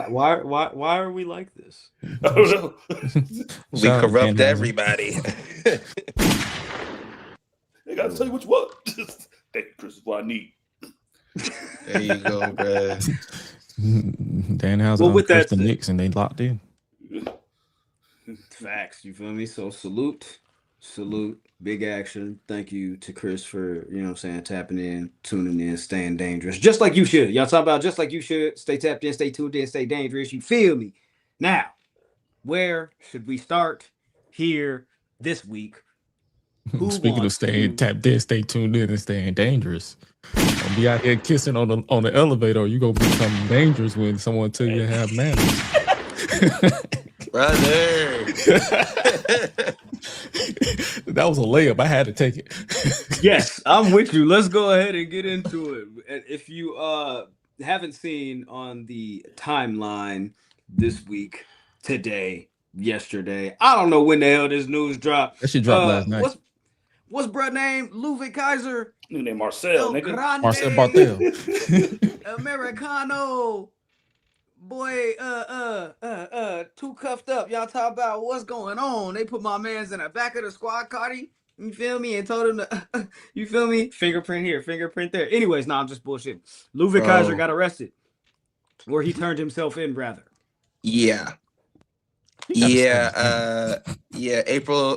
Why are we like this? I don't know. We corrupt everybody. They gotta tell you what you want. Thank you, Chris. Is what I need. There you go, bro. Dan Houser with that the Knicks and they locked in. Facts, you feel me? So salute, big action. Thank you to Chris for, tapping in, tuning in, staying dangerous. Just like you should. Y'all talking about just like you should. Stay tapped in, stay tuned in, stay dangerous. You feel me? Now, where should we start here this week? Speaking of staying tapped in, stay tuned in, and staying dangerous. Don't be out here kissing on the elevator, or you gonna become dangerous when someone tell you to have manners. Brother. That was a layup. I had to take it. Yes, I'm with you. Let's go ahead and get into it. And if you haven't seen on the timeline this week, today, yesterday, I don't know when the hell this news dropped. That shit dropped last night. What's bruh name? Ludwig Kaiser. New name Marcel, nigga. Marcel Bartel. Americano. Boy, too cuffed up. Y'all talk about what's going on. They put my mans in the back of the squad car. You feel me? And told him to, you feel me? Fingerprint here, fingerprint there. Anyways, I'm just bullshit. Ludwig Kaiser got arrested. Or he turned himself in, rather. Yeah. April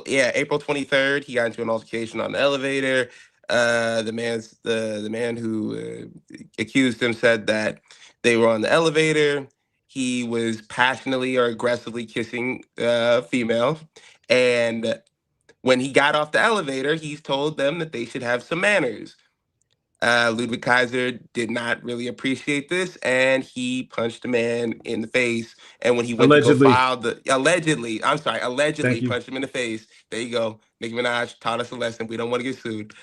23rd, he got into an altercation on the elevator. The man who accused him said that they were on the elevator. He was passionately or aggressively kissing female, and when he got off the elevator, he's told them that they should have some manners. Ludwig Kaiser did not really appreciate this, and he punched a man in the face. And when he went to go file allegedly punched him in the face. There you go. Nicki Minaj taught us a lesson. We don't want to get sued.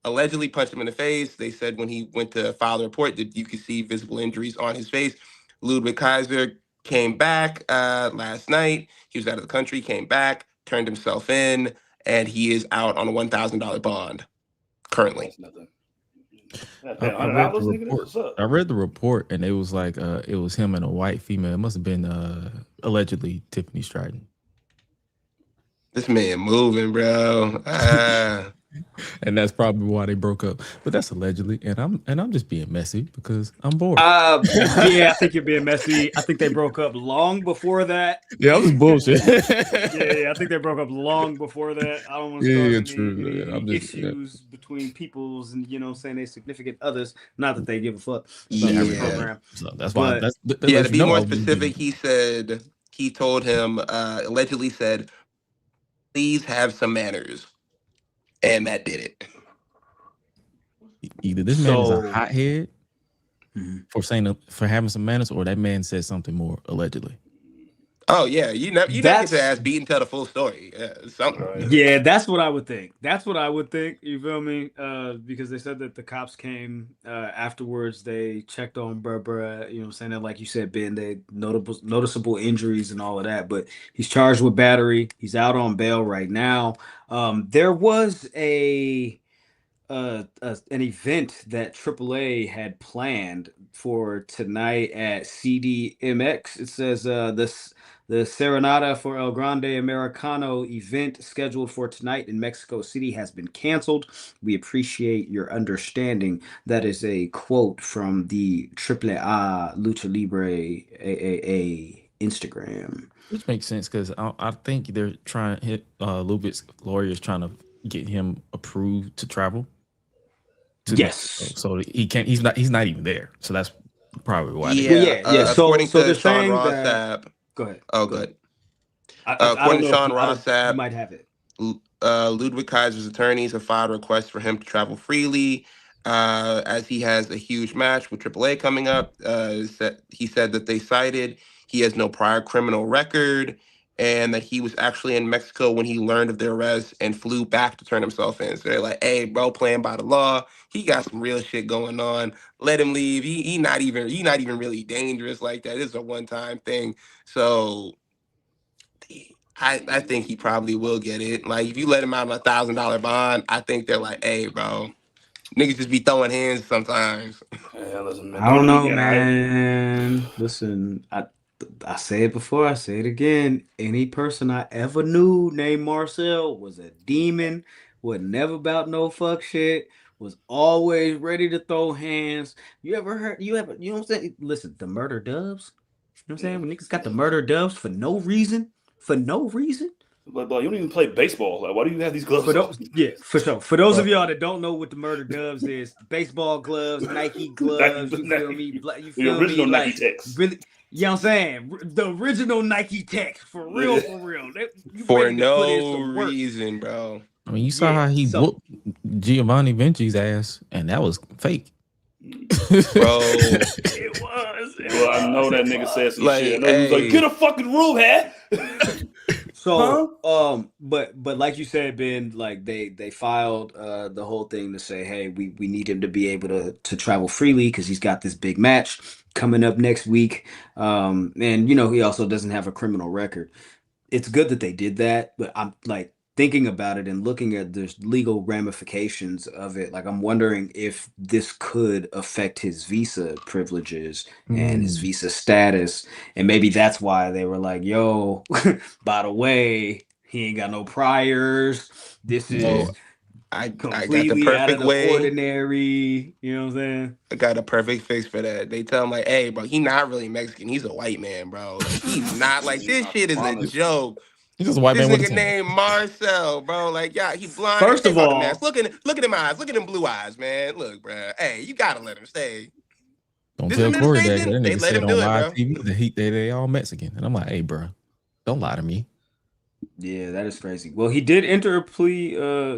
Allegedly punched him in the face. They said when he went to file the report that you could see visible injuries on his face. Ludwig Kaiser came back last night. He was out of the country, came back, turned himself in, and he is out on a $1,000 bond currently. I read the report, and it was like it was him and a white female. It must have been allegedly Tiffany Stratton. This man moving, bro. And that's probably why they broke up. But that's allegedly, and I'm just being messy because I'm bored. Yeah, I think you're being messy. I think they broke up long before that. Yeah, that was bullshit. yeah, I think they broke up long before that. I don't want to start any issues between peoples and saying they significant others. Not that they give a fuck about every program. So that's why. To be more specific, he told him allegedly said, "Please have some manners." And that did it. Either this man is a hothead for having some manners, or that man said something more allegedly. Oh yeah, you never get your That's ass beat and tell the full story. Yeah, something. Right. Yeah, that's what I would think. That's what I would think. You feel me? Because they said that the cops came afterwards. They checked on Barbara. You know, what I'm saying that, like you said, Ben, they noticeable injuries and all of that. But he's charged with battery. He's out on bail right now. There was an event that AAA had planned for tonight at CDMX. It says the Serenata for El Grande Americano event scheduled for tonight in Mexico City has been canceled. We appreciate your understanding. That is a quote from the AAA Lucha Libre AAA Instagram. Which makes sense because I think they're trying hit Ludwig's lawyers trying to get him approved to travel to Mexico. Yes. So he can't. He's not even there. So that's probably why. Yeah, Well, yeah. according So to they're Sean saying Ross that. Sapp. Go ahead. Oh, Go ahead. good. I don't According to know if Sean Ross you Sapp, might have it. Ludwig Kaiser's attorneys have filed requests for him to travel freely, as he has a huge match with AAA coming up. He said that they cited he has no prior criminal record, and that he was actually in Mexico when he learned of their arrest and flew back to turn himself in. So they're like, "Hey, bro, playing by the law. He got some real shit going on. Let him leave. He not even really dangerous like that. This is a one-time thing." So I think he probably will get it. Like, if you let him out on $1,000 bond, I think they're like, "Hey, bro, niggas just be throwing hands sometimes." Yeah, listen, man. I don't know, Again, man. Listen, I say it before, I say it again. Any person I ever knew named Marcel was a demon, was never about no fuck shit, was always ready to throw hands. You ever heard, you know what I'm saying? Listen, the murder dubs, you know what I'm saying? When niggas got the murder dubs for no reason, But you don't even play baseball. Like, why do you have these gloves For on? those, yeah, for sure. For those of y'all that don't know what the murder doves is, baseball gloves, Nike gloves, you feel me? You The feel original me? Nike Like, Techs. really, you know what I'm saying? The original Nike Tech, for real, for real. You For ready to put in no some work. reason, bro. I mean, you saw Yeah, how he so whooped Giovanni Vinci's ass, and that was fake. Bro. it was. Well, I know that nigga said some Like, shit. I know he was like, hey. "Get a fucking room, hat." So, but like you said, Ben, like they filed the whole thing to say, hey, we need him to be able to travel freely because he's got this big match coming up next week. And you know, he also doesn't have a criminal record. It's good that they did that, but I'm like thinking about it and looking at the legal ramifications of it. Like, I'm wondering if this could affect his visa privileges and his visa status. And maybe that's why they were like, yo, by the way, he ain't got no priors. This Yeah. is I got the completely out of perfect the way. ordinary. You know what I'm saying? I got a perfect fix for that. They tell him like, "Hey, bro, he not really Mexican. He's a white man, bro. Like, he's not like this I shit is a promise. joke." He's just a white This man with a nigga tan. named Marcel, bro. Like, yeah, he blind. First Take of off the mask. all, Look at him eyes. Look at them blue eyes, man. Look, bro. Hey, you gotta let him stay. Don't This tell Corey that. That administration, they nigga let said him on do it, live bro. TV that they all Mexican, and I'm like, hey, bro, don't lie to me. yeah, that is crazy. Well, he did enter a plea.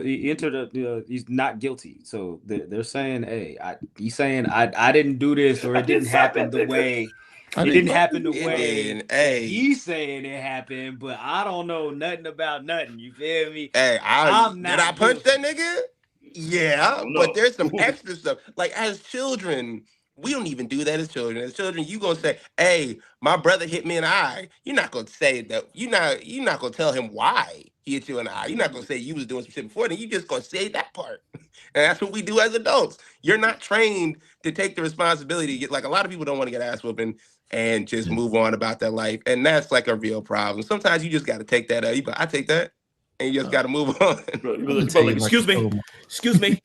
He entered he's not guilty. So they're saying, hey, he's saying I didn't do this, or I it didn't didn't sign happen that the nigga. way I it didn't didn't fuck happen the with It way did. that Hey, he's saying it happened. But I don't know nothing about nothing. You feel me? hey, I'm did I not punch that guilty. nigga? I Yeah, don't but know. there's some extra stuff. Like, as children, we don't even do that as children. As children, you gonna say, "Hey, my brother hit me in the eye." You're not gonna say that. You're not gonna tell him why he hit you in the eye. You're not gonna say you was doing some shit before. Then you just gonna say that part, and that's what we do as adults. You're not trained to take the responsibility. Like, a lot of people don't want to get ass whooping and just move on about their life, and that's like a real problem. Sometimes you just got to take that. I take that, and you just got to move on. Bro, I'm gonna like, tell you like excuse I me, told my- excuse me,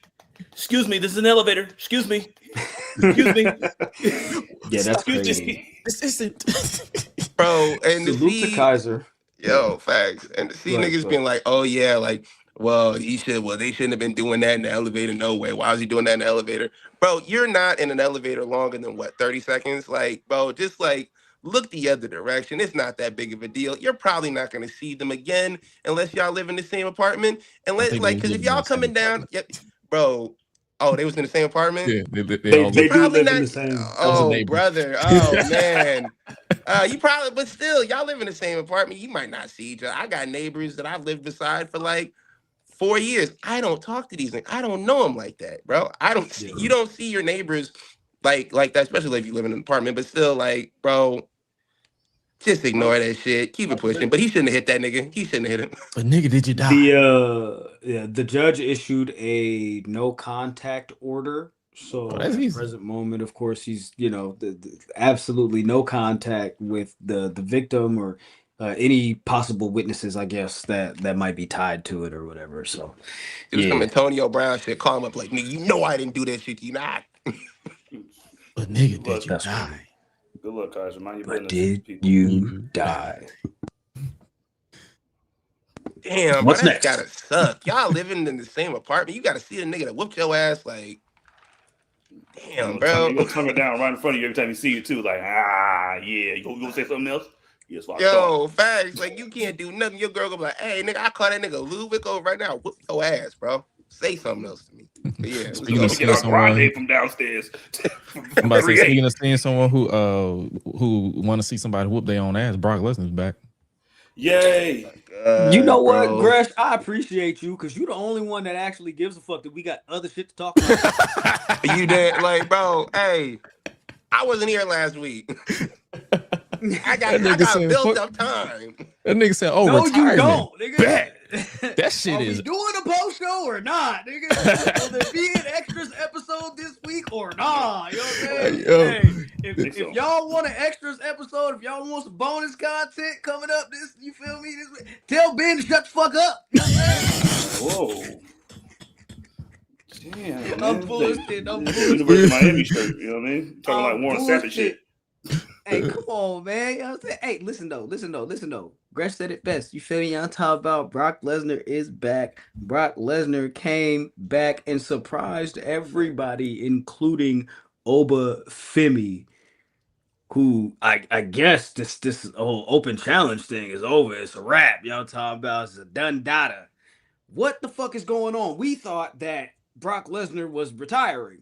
excuse me. This is an elevator. Excuse me, excuse me. Yeah, that's Excuse crazy. me. This isn't. Bro, and to Salute to see, Kaiser. yo, facts, and to see Go ahead. niggas being like, "Oh yeah, like, well, they shouldn't have been doing that in the elevator. No way. Why was he doing that in the elevator?" Bro, you're not in an elevator longer than what, 30 seconds? Like, bro, just like look the other direction. It's not that big of a deal. You're probably not gonna see them again unless y'all live in the same apartment. And I let think they like, was because if living in y'all the same coming down, apartment. yep, bro. Oh, they was in the same apartment? Yeah, They do probably live in not. the same. was a Oh, neighbor. brother. Oh, man. You probably, but still, y'all live in the same apartment. You might not see each other. I got neighbors that I've lived beside for like 4 years. I don't talk to these niggas. I don't know them like that, bro. I don't see, Yeah. you don't see your neighbors like that, especially if you live in an apartment, but still, like, bro, just ignore that shit. Keep it pushing. But he shouldn't have hit that nigga. He shouldn't have hit him. But nigga, did you die? The judge issued a no contact order. So Oh, that's at easy. present moment, of course, he's absolutely no contact with the victim or any possible witnesses, I guess that might be tied to it or whatever. So It was some yeah, Antonio Brown shit. Call him up like, nigga, you know I didn't do that shit to you. Not. But nigga, did Look, you that's die? funny. Good luck, Kaiser. Mind your But business, did people. you die? Damn, bro, What's that's next? gotta suck. Y'all living in the same apartment. You gotta see a nigga that whooped your ass. Like, damn, bro. You gonna turn it down right in front of you every time you see you too. Like, yeah. You gonna say something else? Yes, what I thought. Yo, facts. Like, you can't do nothing. Your girl gonna be like, hey, nigga, I call that nigga Ludwig over right now. Whoop your ass, bro. Say something else to me. But yeah, Speaking We of get seeing our someone, grande from downstairs. I'm about to say, speaking of seeing someone who want to see somebody whoop their own ass, Brock Lesnar's back. Yay! You know what, bro. Gresh? I appreciate you because you're the only one that actually gives a fuck that we got other shit to talk about. You did, like, bro. Hey, I wasn't here last week. I got built up time. That nigga said, "Oh, no, retirement. you don't, nigga. Bet. That shit Are is." we doing a post show or not, nigga? Will there be an extras episode this week or nah? You know what I'm saying? Hey, if y'all want an extras episode, if y'all want some bonus content coming up, you feel me? This tell Ben to shut the fuck up. You know what I'm saying? Whoa. Damn, I'm man. bullshit. I'm University of bullshit. Miami shirt. You know what I mean? Talking like Warren Sappin shit. Hey, come on, man. You know what I'm saying? Hey, listen though. Gresh said it best. You feel me? Y'all talk about Brock Lesnar is back. Brock Lesnar came back and surprised everybody, including Oba Femi, who I guess this whole open challenge thing is over. It's a wrap. Y'all talking about it's a done data. What the fuck is going on? We thought that Brock Lesnar was retiring.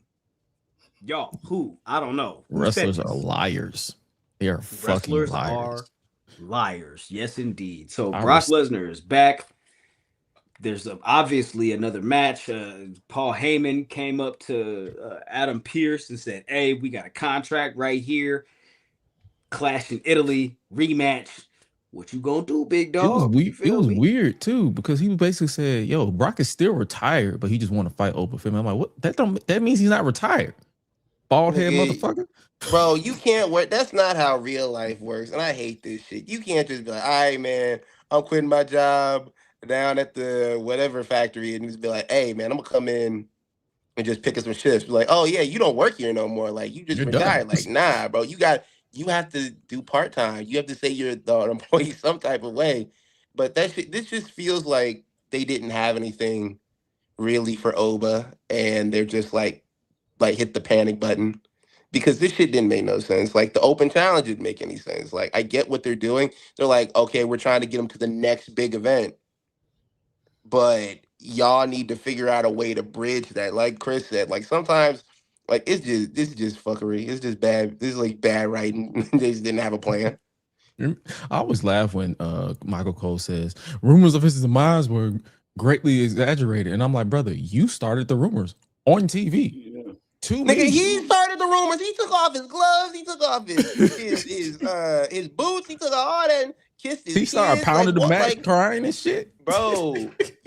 Y'all, who? I don't know. Wrestlers are liars. They are fucking Wrestlers liars. are liars. Yes, indeed. So Brock Lesnar is back. There's obviously another match. Paul Heyman came up to Adam Pearce and said, "Hey, we got a contract right here. Clash in Italy rematch. What you gonna do, big dog?" It was weird too because he basically said, "Yo, Brock is still retired, but he just want to fight Oba Femi." I'm like, "What? That means he's not retired." Bald head motherfucker. Bro, you can't work. That's not how real life works. And I hate this shit. You can't just be like, all right, man, I'm quitting my job down at the whatever factory and just be like, hey, man, I'm going to come in and just pick up some shifts. Be like, oh, yeah, you don't work here no more. Like, you just retired. Like, nah, bro, you have to do part-time. You have to say you're an employee some type of way. But this just feels like they didn't have anything really for Oba. And they're just like hit the panic button. Because this shit didn't make no sense. Like, the open challenge didn't make any sense. Like, I get what they're doing. They're like, okay, we're trying to get them to the next big event. But y'all need to figure out a way to bridge that. Like Chris said, like, sometimes, like, this is just fuckery. It's just bad. This is, like, bad writing. They just didn't have a plan. I always laugh when Michael Cole says, rumors of his demise were greatly exaggerated. And I'm like, brother, you started the rumors on TV. Yeah. Nigga, he started the rumors. He took off his gloves. He took off his boots. He took off all that and kissed his kids. He started pounding the mat, crying and shit. Bro,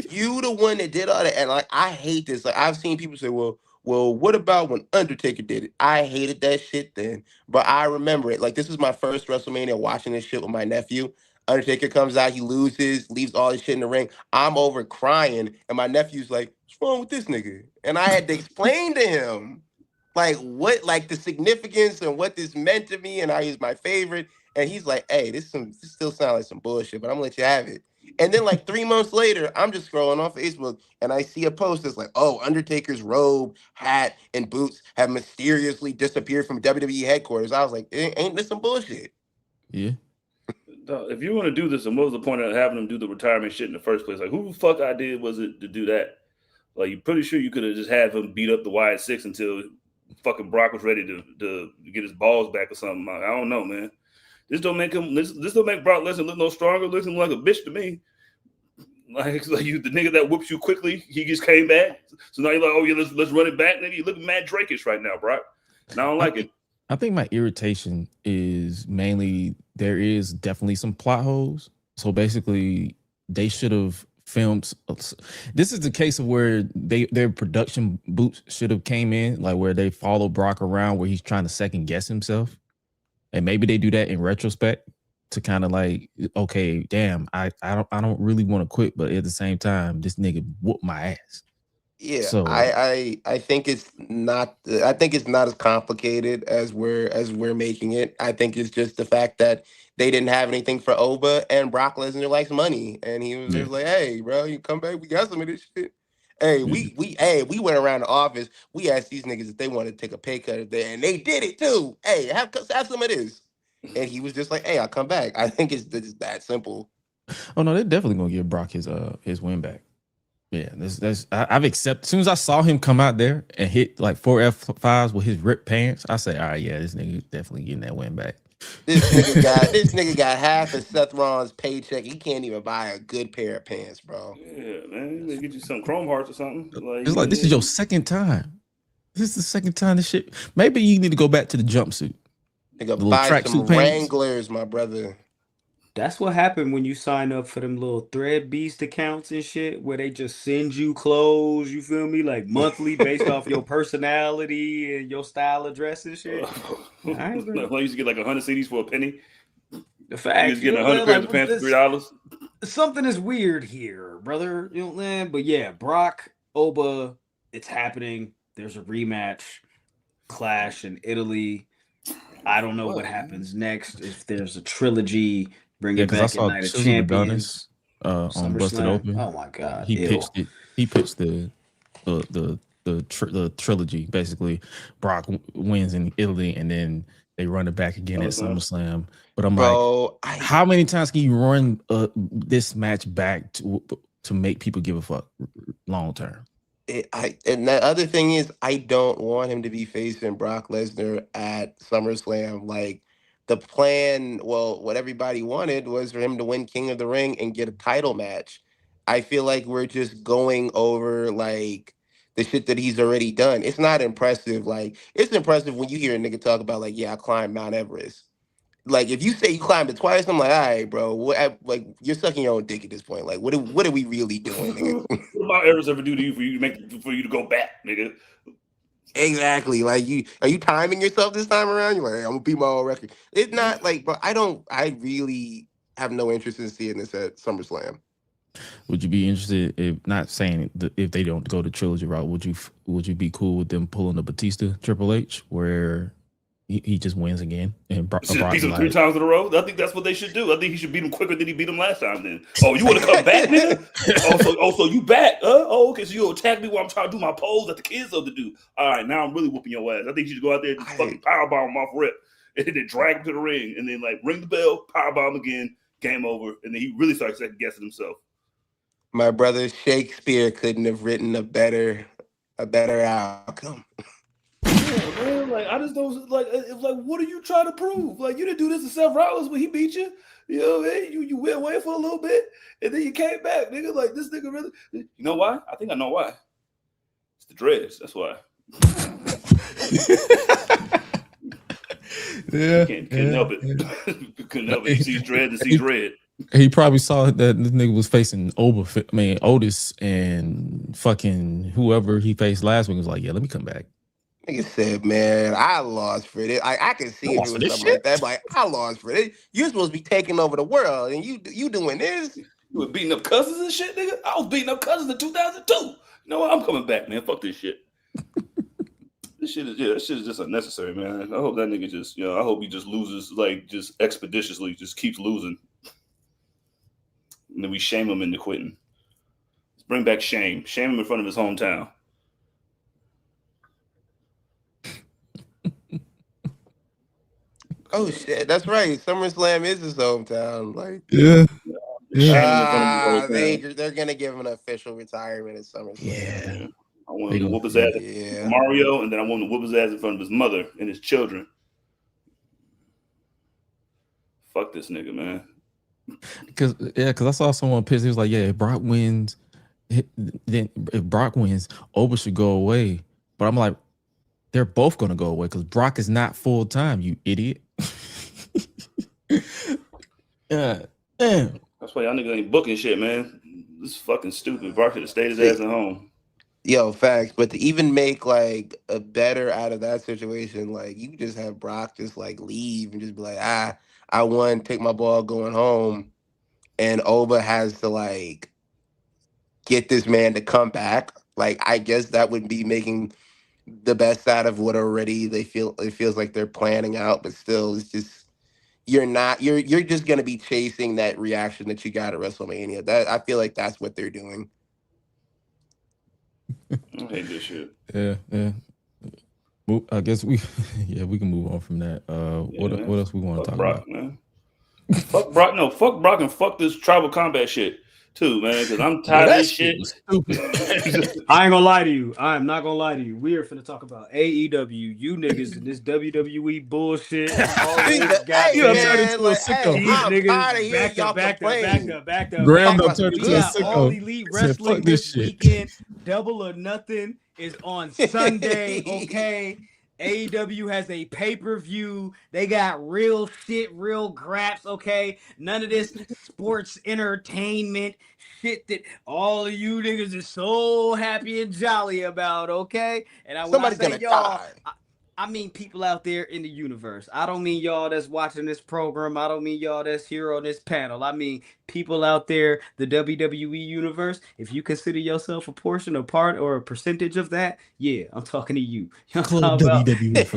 you the one that did all that. And like, I hate this. Like, I've seen people say, well, what about when Undertaker did it? I hated that shit then. But I remember it. Like, this was my first WrestleMania watching this shit with my nephew. Undertaker comes out, he loses, leaves all his shit in the ring. I'm over crying, and my nephew's like, what's wrong with this nigga? And I had to explain to him, like, what, like, the significance and what this meant to me and how he's my favorite. And he's like, hey, this still sounds like some bullshit, but I'm gonna let you have it. And then, like, 3 months later, I'm just scrolling on Facebook, and I see a post that's like, oh, Undertaker's robe, hat, and boots have mysteriously disappeared from WWE headquarters. I was like, ain't this some bullshit? Yeah. If you want to do this, and what was the point of having them do the retirement shit in the first place? Like, who the fuck idea was it to do that? Like, you're pretty sure you could have just had him beat up the Wyatt Six until fucking Brock was ready to get his balls back or something. I don't know, man. This don't make him. This don't make Brock Lesnar look no stronger. Looking like a bitch to me. Like you, the nigga that whoops you quickly, he just came back. So now you're like, oh yeah, let's run it back, nigga. You look mad Drakish right now, Brock. And I don't like it. I think my irritation is mainly there is definitely some plot holes. So basically, they should have filmed. This is the case of where their production boots should have came in, like where they follow Brock around, where he's trying to second guess himself, and maybe they do that in retrospect to kind of like, okay, damn, I don't really want to quit, but at the same time, this nigga whooped my ass. Yeah, So I think it's not. I think it's not as complicated as we're making it. I think it's just the fact that they didn't have anything for Oba, and Brock Lesnar likes money, and he was yeah, just like, "Hey, bro, you come back. We got some of this shit." Hey, yeah. we went around the office. We asked these niggas if they wanted to take a pay cut if they, and they did it too. Hey, have some of this, and he was just like, "Hey, I'll come back." I think it's that simple. Oh no, they're definitely gonna give Brock his win back. Yeah, I've accepted. As soon as I saw him come out there and hit like 4 F5s with his ripped pants, I say, all right, yeah, this nigga definitely getting that win back. This nigga got half of Seth Rollins' paycheck. He can't even buy a good pair of pants, bro. Yeah, man. They get you some Chrome Hearts or something. It's like this is your second time. This is the second time this shit. Maybe you need to go back to the jumpsuit. Nigga, buy some Wranglers, my brother. That's what happened when you sign up for them little Thread Beast accounts and shit, where they just send you clothes, you feel me? Like monthly based off your personality and your style of dress and shit. I used to get like 100 CDs for a penny. The fact you was getting 100 pairs of pants for $3. Something is weird here, brother. You know what I'm saying? But yeah, Brock, Oba, it's happening. There's a rematch, clash in Italy. I don't know what happens next. If there's a trilogy, bring it back at Night of Champions. On Busted Open. Oh my god, he pitched it. He pitched the trilogy. Basically, Brock wins in Italy, and then they run it back again at SummerSlam. But I'm like, how many times can you run this match back to make people give a fuck long term? And the other thing is, I don't want him to be facing Brock Lesnar at SummerSlam. Like, the plan, well, what everybody wanted was for him to win King of the Ring and get a title match. I feel like we're just going over like the shit that he's already done. It's not impressive. Like, it's impressive when you hear a nigga talk about like, yeah, I climbed Mount Everest. Like, if you say you climbed it twice, I'm like, all right, bro. Like, you're sucking your own dick at this point. Like, what are we really doing, nigga? What did Mount Everest ever do to you for you to go back, nigga? Exactly. Like, are you timing yourself this time around? You're like, hey, I'm gonna beat my own record. It's not like, bro. I really have no interest in seeing this at SummerSlam. Would you be interested? If not saying if they don't go the trilogy route, would you be cool with them pulling the Batista Triple H where he just wins again and beat him 3 times in a row? I think that's what they should do. I think he should beat him quicker than he beat him last time. Then, oh, you want to come back, nigga? So you back? Oh, okay. So you attack me while I'm trying to do my pose that the kids love to do. All right, now I'm really whooping your ass. I think you should go out there and just fucking powerbomb him off rip, and then drag him to the ring, and then like ring the bell, powerbomb again, game over, and then he really starts second guessing himself. My brother Shakespeare couldn't have written a better outcome. Yeah, man, like I just don't like. What are you trying to prove? Like, you didn't do this to Seth Rollins when he beat you. You know what I mean? You went away for a little bit, and then you came back, nigga. Like, this nigga really. You know why? I think I know why. It's the dreads. That's why. Yeah, couldn't help it. Couldn't help it. See dread and see dread. He probably saw that this nigga was facing Otis and fucking whoever he faced last week. Was like, yeah, let me come back. Nigga said, man, I lost for this. I can see him doing something like that. Like, I lost for this. You're supposed to be taking over the world, and you doing this. You were beating up cousins and shit, nigga. I was beating up cousins in 2002. You know what? I'm coming back, man. Fuck this shit. That shit is just unnecessary, man. I hope that nigga just, I hope he just loses, like, just expeditiously, just keeps losing. And then we shame him into quitting. Let's bring back shame. Shame him in front of his hometown. Oh shit, that's right. SummerSlam is his hometown. Like, yeah. Shannon in front of him the whole time. They're gonna give him an official retirement at SummerSlam. Yeah. I want him to whoop his ass in Mario, and then I want him to whoop his ass in front of his mother and his children. Fuck this nigga, man. Because I saw someone pissed. He was like, "Yeah, if Brock wins, then if Brock wins, Oba should go away." But I'm like, they're both gonna go away because Brock is not full time. You idiot. That's why y'all niggas ain't booking shit, man. This is fucking stupid. Brock should have stayed his ass at home. Yo, facts. But to even make like a better out of that situation, like you just have Brock just like leave and just be like, I won, take my ball, going home, and Oba has to like get this man to come back. Like I guess that would be making the best out of what already it feels like they're planning out, but still it's just you're just gonna be chasing that reaction that you got at WrestleMania. That I feel like that's what they're doing. I hate this shit. Yeah. I guess we can move on from that. What else we want to talk Brock, about? Man. Fuck Brock. No, fuck Brock and fuck this tribal combat shit too, man. Because I'm tired of this shit. Stupid. I ain't gonna lie to you. I am not gonna lie to you. We are finna talk about AEW. You niggas and this WWE bullshit. I'm tired of hearing Back up. Graham done turned into a got all sicko. elite Said, wrestling "Fuck this this shit." weekend. Double or Nothing is on Sunday. Okay. AEW has a pay-per-view. They got real shit, real graps, okay? None of this sports entertainment shit that all of you niggas are so happy and jolly about, okay? And Somebody's gonna die. I mean people out there in the universe. I don't mean y'all that's watching this program. I don't mean y'all that's here on this panel. I mean people out there, the WWE universe. If you consider yourself a portion, a part, or a percentage of that, yeah, I'm talking to you. Club WWE for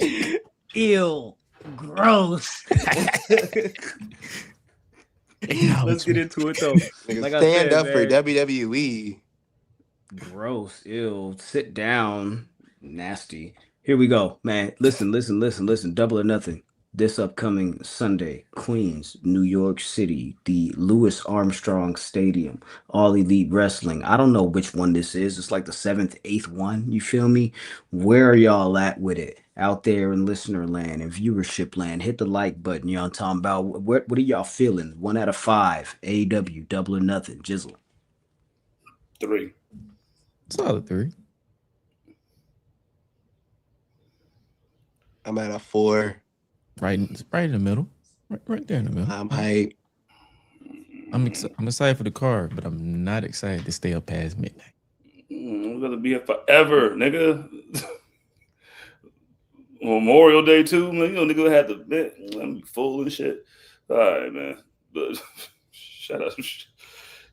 life. Ew. Gross. Let's get into it though. Like stand up for WWE. Gross. Ew. Sit down. Nasty. Here we go, man. Listen. Double or Nothing. This upcoming Sunday, Queens, New York City, the Louis Armstrong Stadium, All Elite Wrestling. I don't know which one this is. It's like the 7th, 8th one. You feel me? Where are y'all at with it? Out there in listener land and viewership land, hit the like button. You know what I'm talking about? What are y'all feeling? 1 out of 5. AEW, Double or Nothing. Jizzle. 3. Solid 3. I'm at a 4. Right in the middle. Right there in the middle. I'm hype. I'm excited for the card, but I'm not excited to stay up past midnight. We're gonna be here forever, nigga. Memorial Day too, man. You know, nigga had to be full and shit. All right, man. But shout out to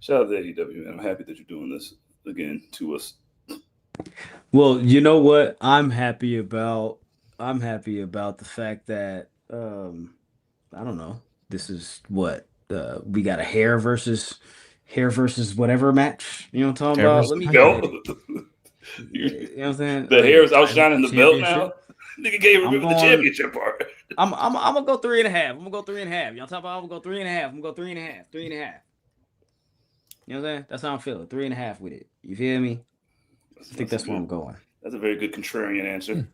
AEW, man. I'm happy that you're doing this again to us. Well, you know what? I'm happy about the fact that I don't know. This is what we got a hair versus whatever match. You know what I'm talking about? Let me belt. You know what I'm saying? The hair is outshining the belt now. Nigga gave him the championship part. I'm gonna go 3.5. I'm gonna go 3.5. Y'all talking about? I'm gonna go 3.5. I'm gonna go 3.5. 3.5. You know what I'm saying? That's how I'm feeling. 3.5 with it. You feel me? I think that's where I'm going. That's a very good contrarian answer.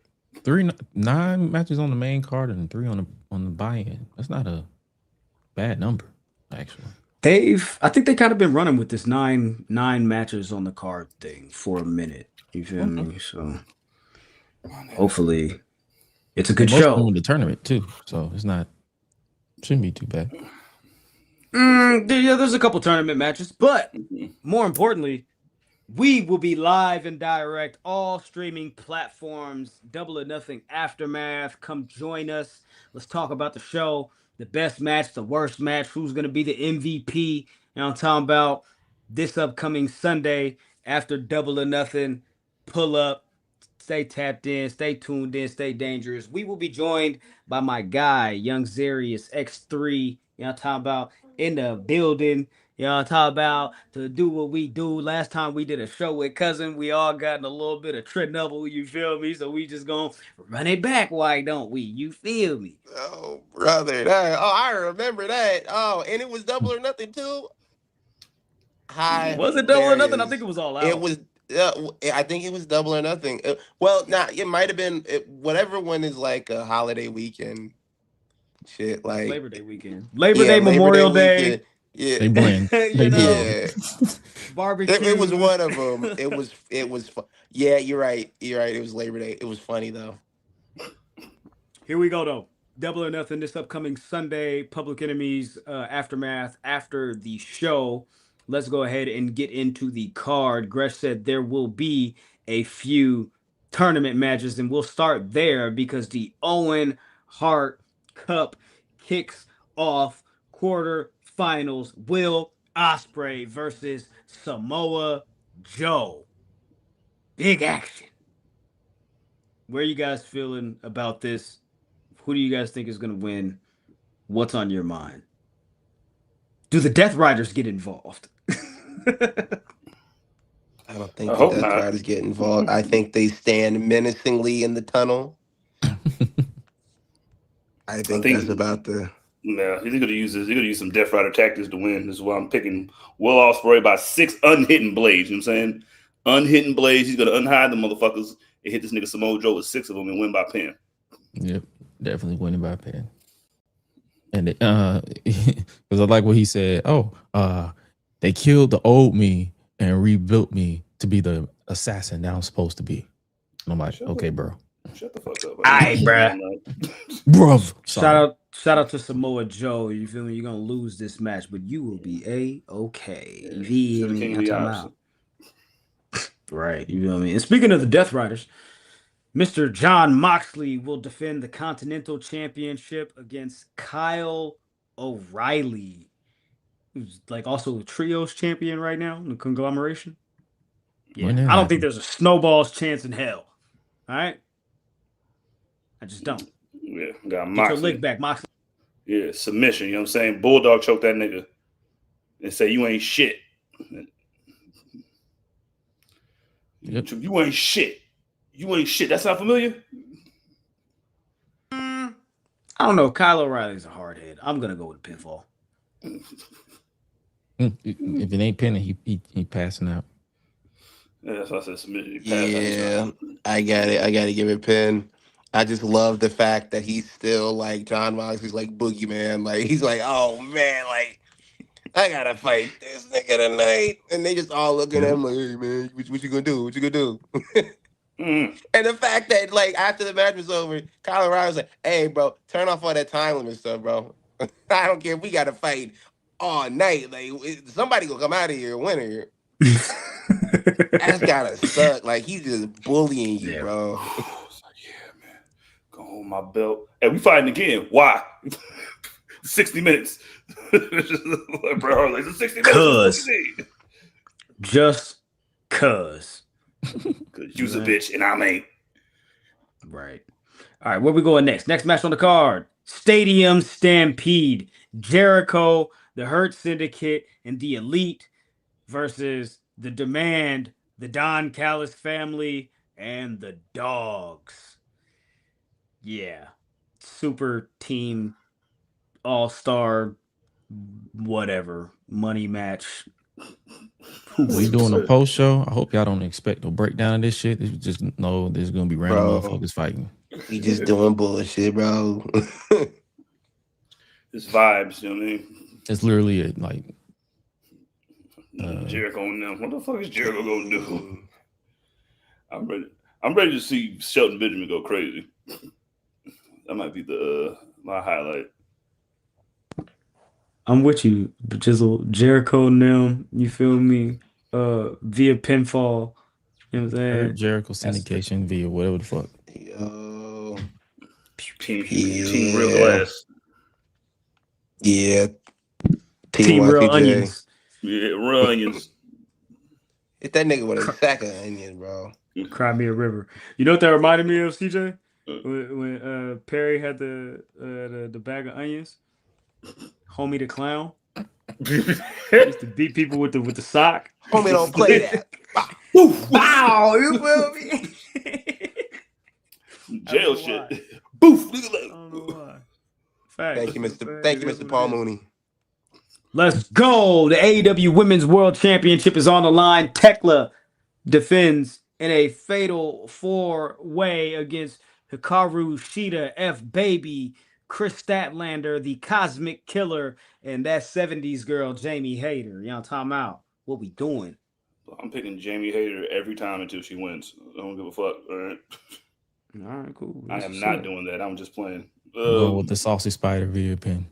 9 matches on the main card and 3 on the buy-in. That's not a bad number, actually. I think they kind of been running with this nine matches on the card thing for a minute. You feel me? So hopefully it's a good show. The tournament too, so shouldn't be too bad. Yeah, there's a couple tournament matches, but more importantly, we will be live and direct, all streaming platforms. Double or Nothing Aftermath. Come join us. Let's talk about the show. The best match, the worst match. Who's going to be the MVP? You know what I'm talking about? This upcoming Sunday after Double or Nothing. Pull up. Stay tapped in. Stay tuned in. Stay dangerous. We will be joined by my guy, Young Zarius X3. You know what I'm talking about? In the building. Y'all talk about to do what we do. Last time we did a show with Cousin, we all got in a little bit of trouble, you feel me? So we just gonna run it back, why don't we? You feel me? Oh, brother. I remember that. Oh, and it was Double or Nothing too. Was it Double or Nothing? I think Hilarious. it was All It Out. was. I think it was Double or Nothing. Well, it might have been whatever one is like a holiday weekend shit. Like Like Labor Day weekend. Labor yeah, Day, Labor Day Memorial weekend. Day. Yeah, They blend. You They know, blend. yeah. barbecue. It was one of them. It was. Yeah, you're right. You're right. It was Labor Day. It was funny though. Here we go though. Double or Nothing this upcoming Sunday. Public Enemies aftermath after the show. Let's go ahead and get into the card. Gresh said there will be a few tournament matches, and we'll start there because the Owen Hart Cup kicks off quarterfinals. Will Ospreay versus Samoa Joe. Big action. Where are you guys feeling about this? Who do you guys think is going to win? What's on your mind? Do the Death Riders get involved? I don't I think the hope Death not. Riders get involved. I think they stand menacingly in the tunnel. I think that's about the. No, he's gonna use this. He's gonna use some Death Rider tactics to win. This is why I'm picking Will Ospreay by 6 unhidden blades. You know what I'm saying? Unhidden blades. He's gonna unhide the motherfuckers and hit this nigga Samoa Joe with 6 of them and win by pin. Yep, definitely winning by pin. And because I like what he said. Oh, they killed the old me and rebuilt me to be the assassin that I'm supposed to be. And I'm like, okay, bro. Shut the fuck up. Aight, bruh. Bruv. Shout out to Samoa Joe. You feel me? You're gonna lose this match, but you will be a-okay. You feel me? I'm talking about. Right, you feel me? And speaking of the Death Riders, Mr. John Moxley will defend the Continental Championship against Kyle O'Reilly, who's like also a trios champion right now in the conglomeration. Yeah, I don't think there's a snowball's chance in hell. All right, I just don't. Yeah, got Get Moxley. your lick back, Moxley. Yeah, submission. You know what I'm saying? Bulldog choke that nigga and say you ain't shit. Yep. You ain't shit. You ain't shit. That sound familiar? I don't know. Kyle O'Reilly's a hard head. I'm gonna go with pinfall. If it ain't pinning, he passing out. Yeah, that's why I said submission. Yeah, I got it. I got to give it pin. I just love the fact that he's still like John Moxley's like boogeyman. Like he's like, oh man, like I gotta fight this nigga tonight, and they just all looking at him like, hey man, what you gonna do? What you gonna do? And the fact that like after the match was over, Kyle O'Reilly was like, hey bro, turn off all that time limit stuff, bro. I don't care if we gotta fight all night. Like somebody gonna come out of here a winner. That's gotta suck. Like he's just bullying you, bro. It's like, yeah, man. Go hold my belt. Hey, we fighting again. Why? 60 minutes. Bro, like 60 minutes. Just cuz. Cause you's a bitch and I'm ain't. Right. All right, where we going next? Next match on the card. Stadium Stampede. Jericho, the Hurt Syndicate, and the Elite versus the Demand, the Don Callis family, and the Dogs. Yeah. Super team, all-star, whatever, money match. We doing a post show. I hope y'all don't expect no breakdown of this shit. You just know there's gonna be random motherfuckers fighting. We just doing bullshit, bro. It's vibes, you know what I mean? It's literally like Jericho and them. What the fuck is Jericho gonna do? I'm ready to see Shelton Benjamin go crazy. That might be the my highlight. I'm with you, Jizzle. Jericho and them, you feel me? Via pinfall. You know what I'm saying? Jericho syndication via whatever the fuck. Yo. Team Real Glass. Yeah. Team Real Onions. Yeah, Real Onions. Hit that nigga with a sack of onions, bro. Cry me a river. You know what that reminded me of, CJ? When Perry had the bag of onions. Homie the Clown. Used to beat people with the sock. Homie, don't play that. Wow, you feel me? Jail I don't know shit. Boof. Nigga, I don't know why. Facts. Thank you, Facts, Mr. it Paul is. Mooney. Let's go. The AEW Women's World Championship is on the line. Tekla defends in a fatal 4-way against Hikaru Shida, F Baby, Chris Statlander, the Cosmic Killer, and that 70s girl, Jamie Hayter. Y'all talking about what we doing? I'm picking Jamie Hayter every time until she wins. I don't give a fuck. All right. All right, cool. I am not doing that. I'm just playing. I'm going with the Saucy Spider via pin.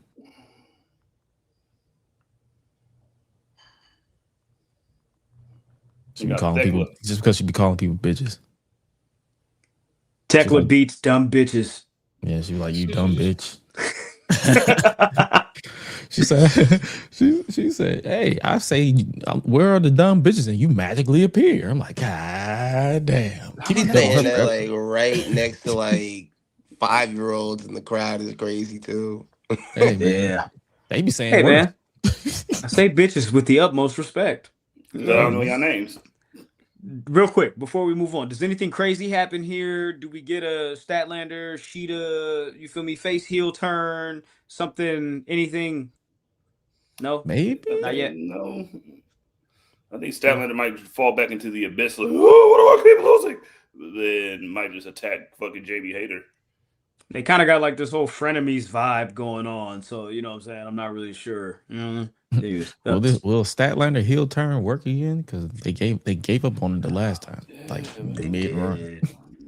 She be calling people just because she be calling people bitches. Tekla beats dumb bitches. Yeah, she was like, "You dumb bitch." She said, "She said, hey, I say, where are the dumb bitches?" And you magically appear. I'm like, God damn. Keep saying that like right next to like 5-year-olds in the crowd is crazy too. Hey, man. Yeah, they be saying, "Hey man, I say bitches with the utmost respect." I don't know your names. Real quick, before we move on, does anything crazy happen here? Do we get a Statlander, Sheeta, you feel me, face heel turn, something, anything? No? Maybe? Not yet? No. I think Statlander might fall back into the abyss like, whoa, what do I keep losing? Then might just attack fucking Jamie Hayter. They kind of got like this whole frenemies vibe going on, so you know what I'm saying? I'm not really sure. Will Statlander heel turn work again? Because they gave up on it the last time. Like they made run.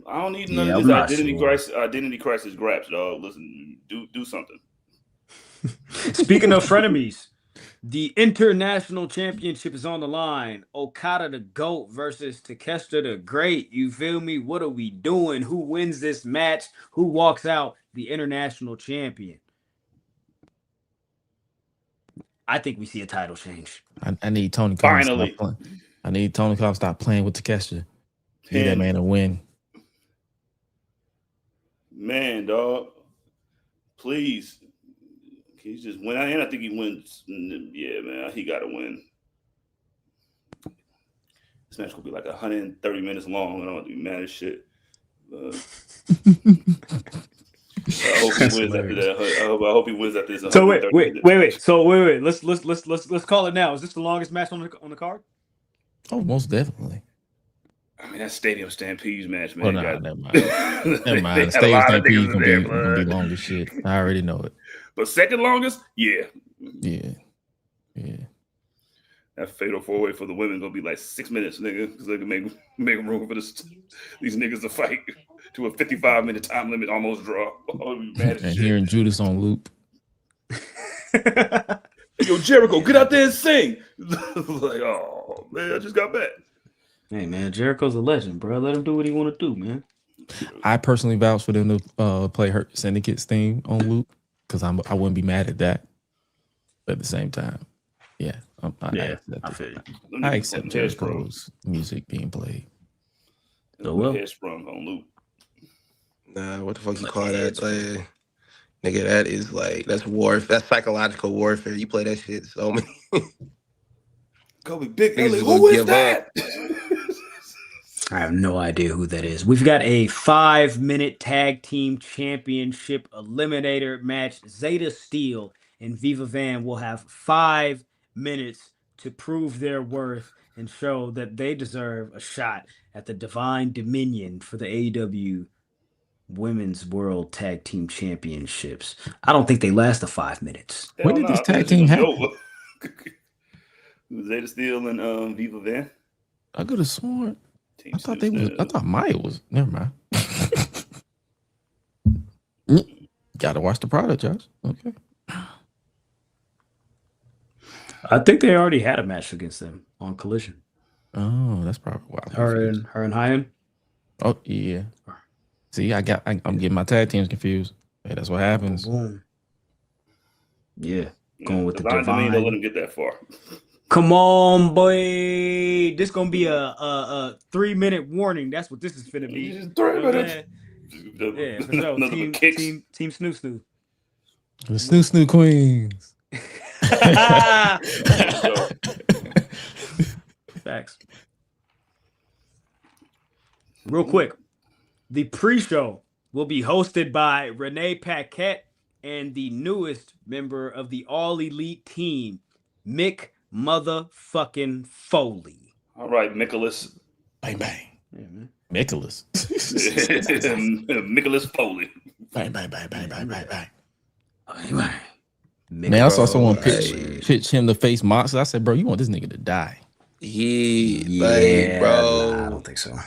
I don't need none of this identity crisis grabs, dog. Listen, do something. Speaking of frenemies, the international championship is on the line. Okada the GOAT versus Takeshita the Great. You feel me? What are we doing? Who wins this match? Who walks out the international champion? I think we see a title change. I need Tony Khan. Finally. I need Tony Khan to stop playing with Takeshita. Give that man a win. Man, dog. Please. He's just win. And I think he wins. Yeah, man. He got to win. This match will be like 130 minutes long. I don't want to be mad as shit. I hope he wins after that. I hope he wins after this. So wait. So wait. Let's call it now. Is this the longest match on the card? Oh, most definitely. I mean, that Stadium Stampede's match, man. Oh, no, never mind. Never mind. Stadium Stampede gonna be long as shit. I already know it. But second longest, yeah. That fatal 4-way for the women gonna be like 6 minutes, nigga, because they can make room for these niggas to fight to a 55-minute time limit, almost draw. And hearing Judas on loop. Yo, Jericho, get out there and sing. Like, oh man, I just got back. Hey man, Jericho's a legend, bro. Let him do what he want to do, man. I personally vouch for them to play Hurt Syndicate's theme on loop because I wouldn't be mad at that. But at the same time, yeah, I accept Jericho's music being played. Headsprung on loop. Nah, what the fuck you call that? Like, nigga, that is like that's warfare. That's psychological warfare. You play that shit so many. Kobe Big Ellie, who is that? I have no idea who that is. We've got a 5-minute tag team championship eliminator match. Zeta Steel and Viva Van will have 5 minutes to prove their worth and show that they deserve a shot at the Divine Dominion for the AEW Women's World Tag Team Championships. I don't think they last the 5 minutes. When did this tag team happen? Zeta Steel and Viva Van. I could have sworn. I thought Maya was. Never mind. Gotta watch the product, Josh. Okay. I think they already had a match against them on Collision. Oh, that's probably why. Her and Hyan. Oh yeah. See, I'm getting my tag teams confused. Hey, that's what happens. Boom. Yeah, going with the Divine. Don't let him get that far. Come on, boy. This gonna be a 3-minute warning. That's what this is finna be. 3 minutes. Yeah, for sure. Team Snoo Snoo. The Snoo Snoo Queens. Facts. Real quick, the pre-show will be hosted by Renee Paquette and the newest member of the All Elite team, Mick motherfucking Foley. All right, Nicholas. Bang bang. Yeah, man. Nicholas. Nicholas Foley. Bang bang bang bang bang bang bang. Mick Man, I saw someone Foley. pitch him to face Moxley. I said, bro, you want this nigga to die? Yeah, bro. Nah, I don't think so.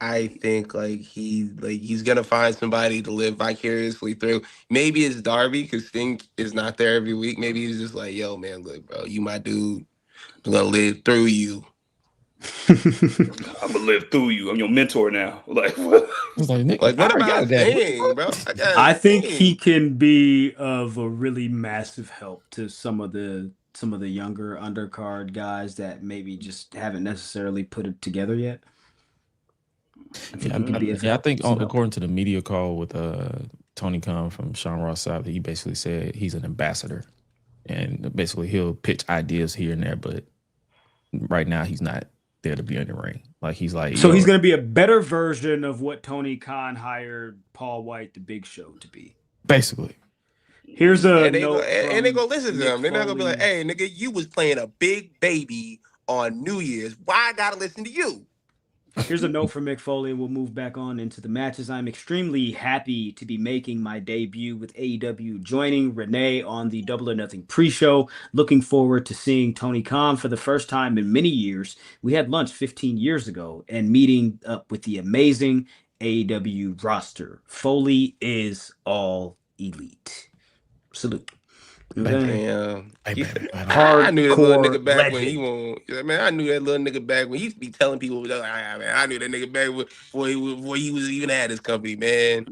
I think he's gonna find somebody to live vicariously through. Maybe it's Darby because Sting is not there every week. Maybe he's just like, yo, man, look, bro, you my dude. I'm gonna live through you. I'm gonna live through you. I'm your mentor now. Like what? Like, Like, what I got about that. Sting, bro? I think he can be of a really massive help to some of the younger undercard guys that maybe just haven't necessarily put it together yet. I think he can be of I help, think some help. according to the media call with Tony Khan from Sean Ross South, he basically said he's an ambassador, and basically he'll pitch ideas here and there, but right now he's not there to be in the ring. Like he's like, So he's going to be a better version of what Tony Khan hired Paul White, the Big Show, to be. basically. Here's a and they note and they from gonna listen to Mick him. They're not gonna be like, Foley. hey, nigga, you was playing a big baby on New Year's. Why I gotta listen to you? Here's a note from Mick Foley, and we'll move back on into the matches. I'm extremely happy to be making my debut with AEW, joining Renee on the Double or Nothing pre-show. Looking forward to seeing Tony Khan for the first time in many years. We had lunch 15 years ago and meeting up with the amazing AEW roster. Foley is all elite. Salute. Okay. Damn. Hardcore I knew that little nigga back when he legend. won't. Man, I knew that little nigga back when he used to be telling people. Man, I knew that nigga back before he was even at his company, man.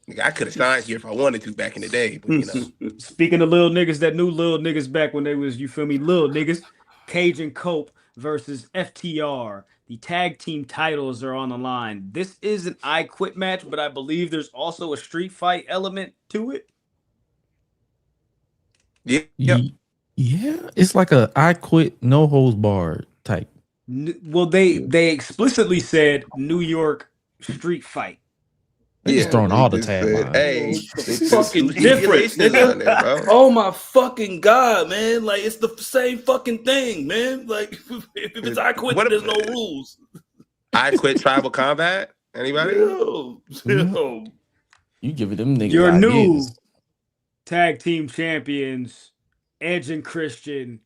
Nigga, I could have signed here if I wanted to back in the day, but you know. Speaking of little niggas that knew little niggas back when they was, you feel me, little niggas, Cage and Cope versus FTR. The tag team titles are on the line. This is an I Quit match, but I believe there's also a street fight element to it. Yeah. Yeah, it's like a I quit, no holds barred type. Well, they explicitly said New York street fight. They just throwing all the taglines. Hey, It's fucking different, nigga. Oh my fucking god, man! Like it's the same fucking thing, man. Like if it's I quit, there's no rules. I quit tribal combat. Anybody? Yo. You give it them niggas. Your new ideas. tag team champions, Edge and Christian,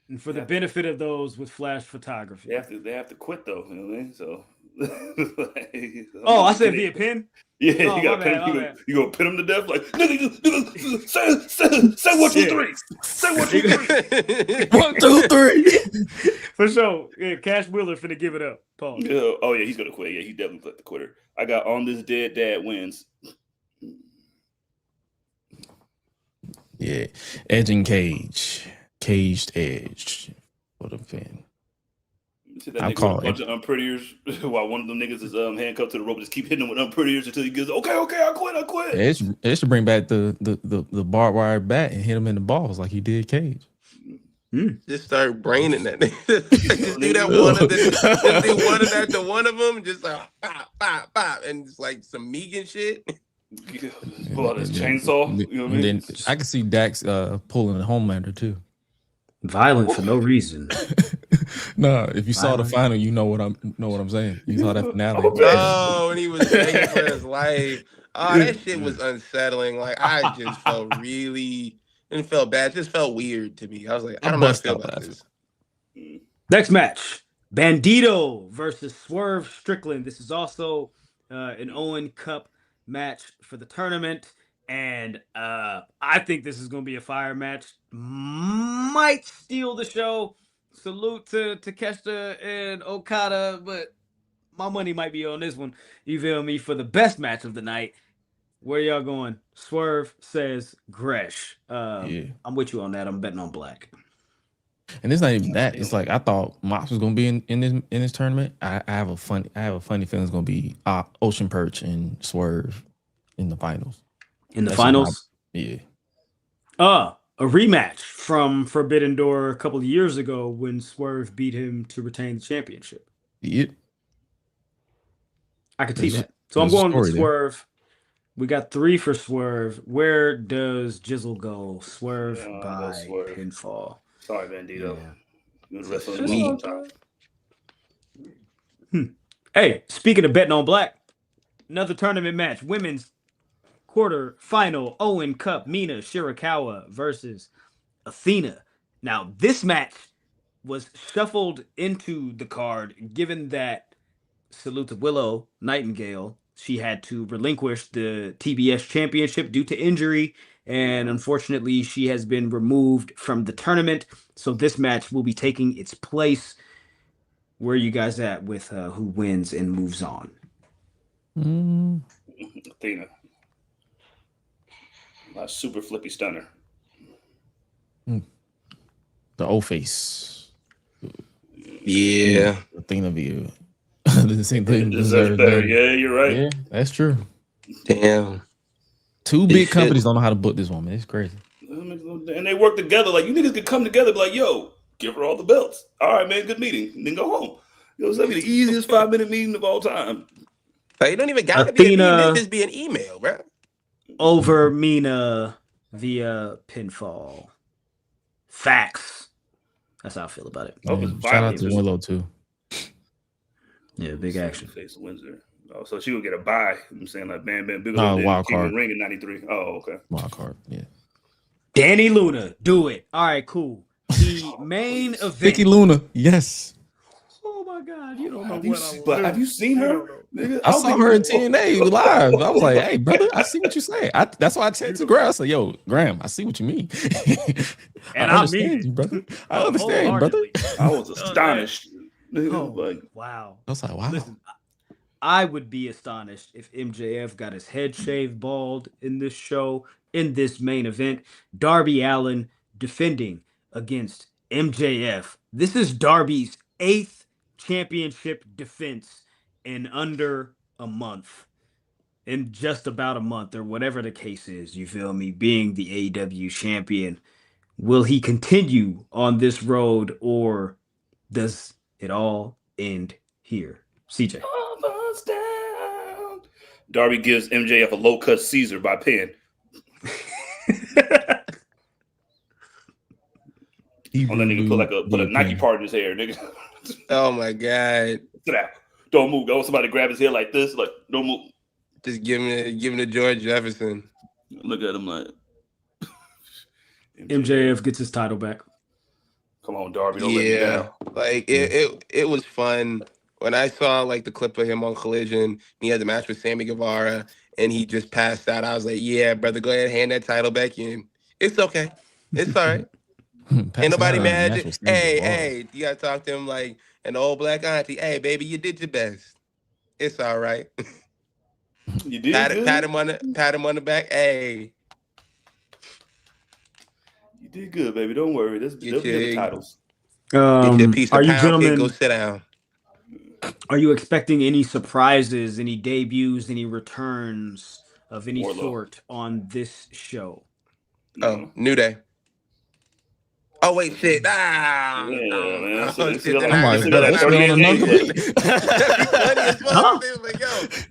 and for the benefit of those with flash photography. They have to quit though. You know what I mean? So. Oh, I said via pin. Yeah, Oh, you gotta my pin bad, him. my bad. You gonna pin him to death? Like nigga, say 1, 2, 3. Say 1, 2, 3. 1, 2, 3. For sure. Yeah, Cash Wheeler finna give it up. Pause. Yeah. Oh yeah, he's gonna quit. Yeah, he definitely put the quitter. I got On This Dead Dad wins. Yeah, Edge and Cage, caged Edge for the pin. See that I'll nigga call with a bunch of unprettiers while one of them niggas is handcuffed to the rope. Just keep hitting him with unprettiers until he goes, okay, I quit. Edge should bring back the barbed wire bat and hit him in the balls like he did Cage. Just start braining that nigga. Just do that one of them. Just do one of that to one of them. Just like pop, pop, pop, and just like some Megan shit. Pull out his chainsaw. You know what I mean? Then I can see Dax pulling a Homelander too. Violent for no reason. No, if you saw the final, you know what I'm saying. You saw that finale. Oh, and he was begging for his life. Oh, that shit was unsettling. Like I just felt didn't feel bad. It just felt weird to me. I was like, I don't know how to feel about this. Next match, Bandito versus Swerve Strickland. This is also an Owen Cup match for the tournament. And I think this is going to be a fire match. Might steal the show. Salute to Takeshita and Okada, but my money might be on this one. You feel me? For the best match of the night. Where y'all going? Swerve says Gresh. Yeah. I'm with you on that. I'm betting on Black. And it's not even that. It's like I thought Mox was gonna be in this tournament. I have a funny feeling it's gonna be Ocean Perch and Swerve in the finals. In the finals? Yeah. a rematch from Forbidden Door a couple of years ago when Swerve beat him to retain the championship. Yep. I could see There's- that. So I'm there's a going with story there. Swerve. We got 3 for Swerve. Where does Jizzle go? Swerve I'll go by Swerve. pinfall. Sorry, Bandito. Yeah. You're the rest of It's the all time. Hey, speaking of betting on black, another tournament match. Women's quarter final. Owen Cup. Mina Shirakawa versus Athena. Now, this match was shuffled into the card given that salute to Willow Nightingale. She had to relinquish the TBS championship due to injury, and unfortunately, she has been removed from the tournament. So this match will be taking its place. Where are you guys at with who wins and moves on? Athena. My super flippy stunner. The old face. Yeah. Athena view. The same thing. Deserves better. Yeah, you're right. Yeah, that's true. Damn. Two They big should. companies don't know how to book this woman. It's crazy. And they work together. Like, you niggas could come together and be like, yo, give her all the belts. All right, man, good meeting. And then go home. You know, that'd be the easiest 5-minute meeting of all time. Like, you don't even gotta be a Athena- meeting. Just be an email, bro. Over Mina via pinfall. Facts. That's how I feel about it. Oh, it's Shout out violent. to Willow too. Yeah, big action. Face Windsor. Oh, so she would get a bye. I'm saying, like, bam, bam, big No, old wild King of card. the Ring in 93. Oh, okay. Wild card. Yeah. Danny Luna, do it. All right, cool. The main event. Vicky Luna. Yes. Oh my God, you don't know Have what you seen her? Nigga, I saw her in TNA live. I was like, hey, brother, I see what you're saying. That's why I texted Graham. I said, yo, Graham, I see what you mean. And I mean understand it. you, brother. I understand you, brother. Wholeheartedly. I was astonished. Nigga, Oh, like, wow. I was like, wow. Listen, I would be astonished if MJF got his head shaved bald in this show, in this main event. Darby Allin defending against MJF. This is Darby's 8th championship defense in under a month. In just about a month, or whatever the case is, you feel me? Being the AEW champion. Will he continue on this road, or does it all end here? CJ. Almost down. Darby gives MJF a low cut Caesar by pen. On that nigga put a Nike part in his hair, nigga. Oh my god. Sit down. Don't move. I want somebody to grab his hair like this. Like, don't move. Just give him to George Jefferson. Look at him like MJF gets his title back. Come on, Darby. Don't let me Yeah. down. Like it was fun. When I saw like the clip of him on Collision, he had the match with Sammy Guevara and he just passed out. I was like, yeah, brother, go ahead, hand that title back in. It's okay. It's all right. Ain't nobody mad. Hey, you gotta talk to him like an old black auntie. Hey, baby, you did your best. It's all right. You did pat good. him on the back. Hey, You did good, baby. Don't worry. They'll get the titles. get your piece Are of you pound cake, go gentlemen? sit down. Are you expecting any surprises, any debuts, any returns of any Wardlow. sort on this show? Oh, New Day. Oh wait, shit. Yeah, man. So they still got I'm like, they still got that's 38 on days another left. Huh?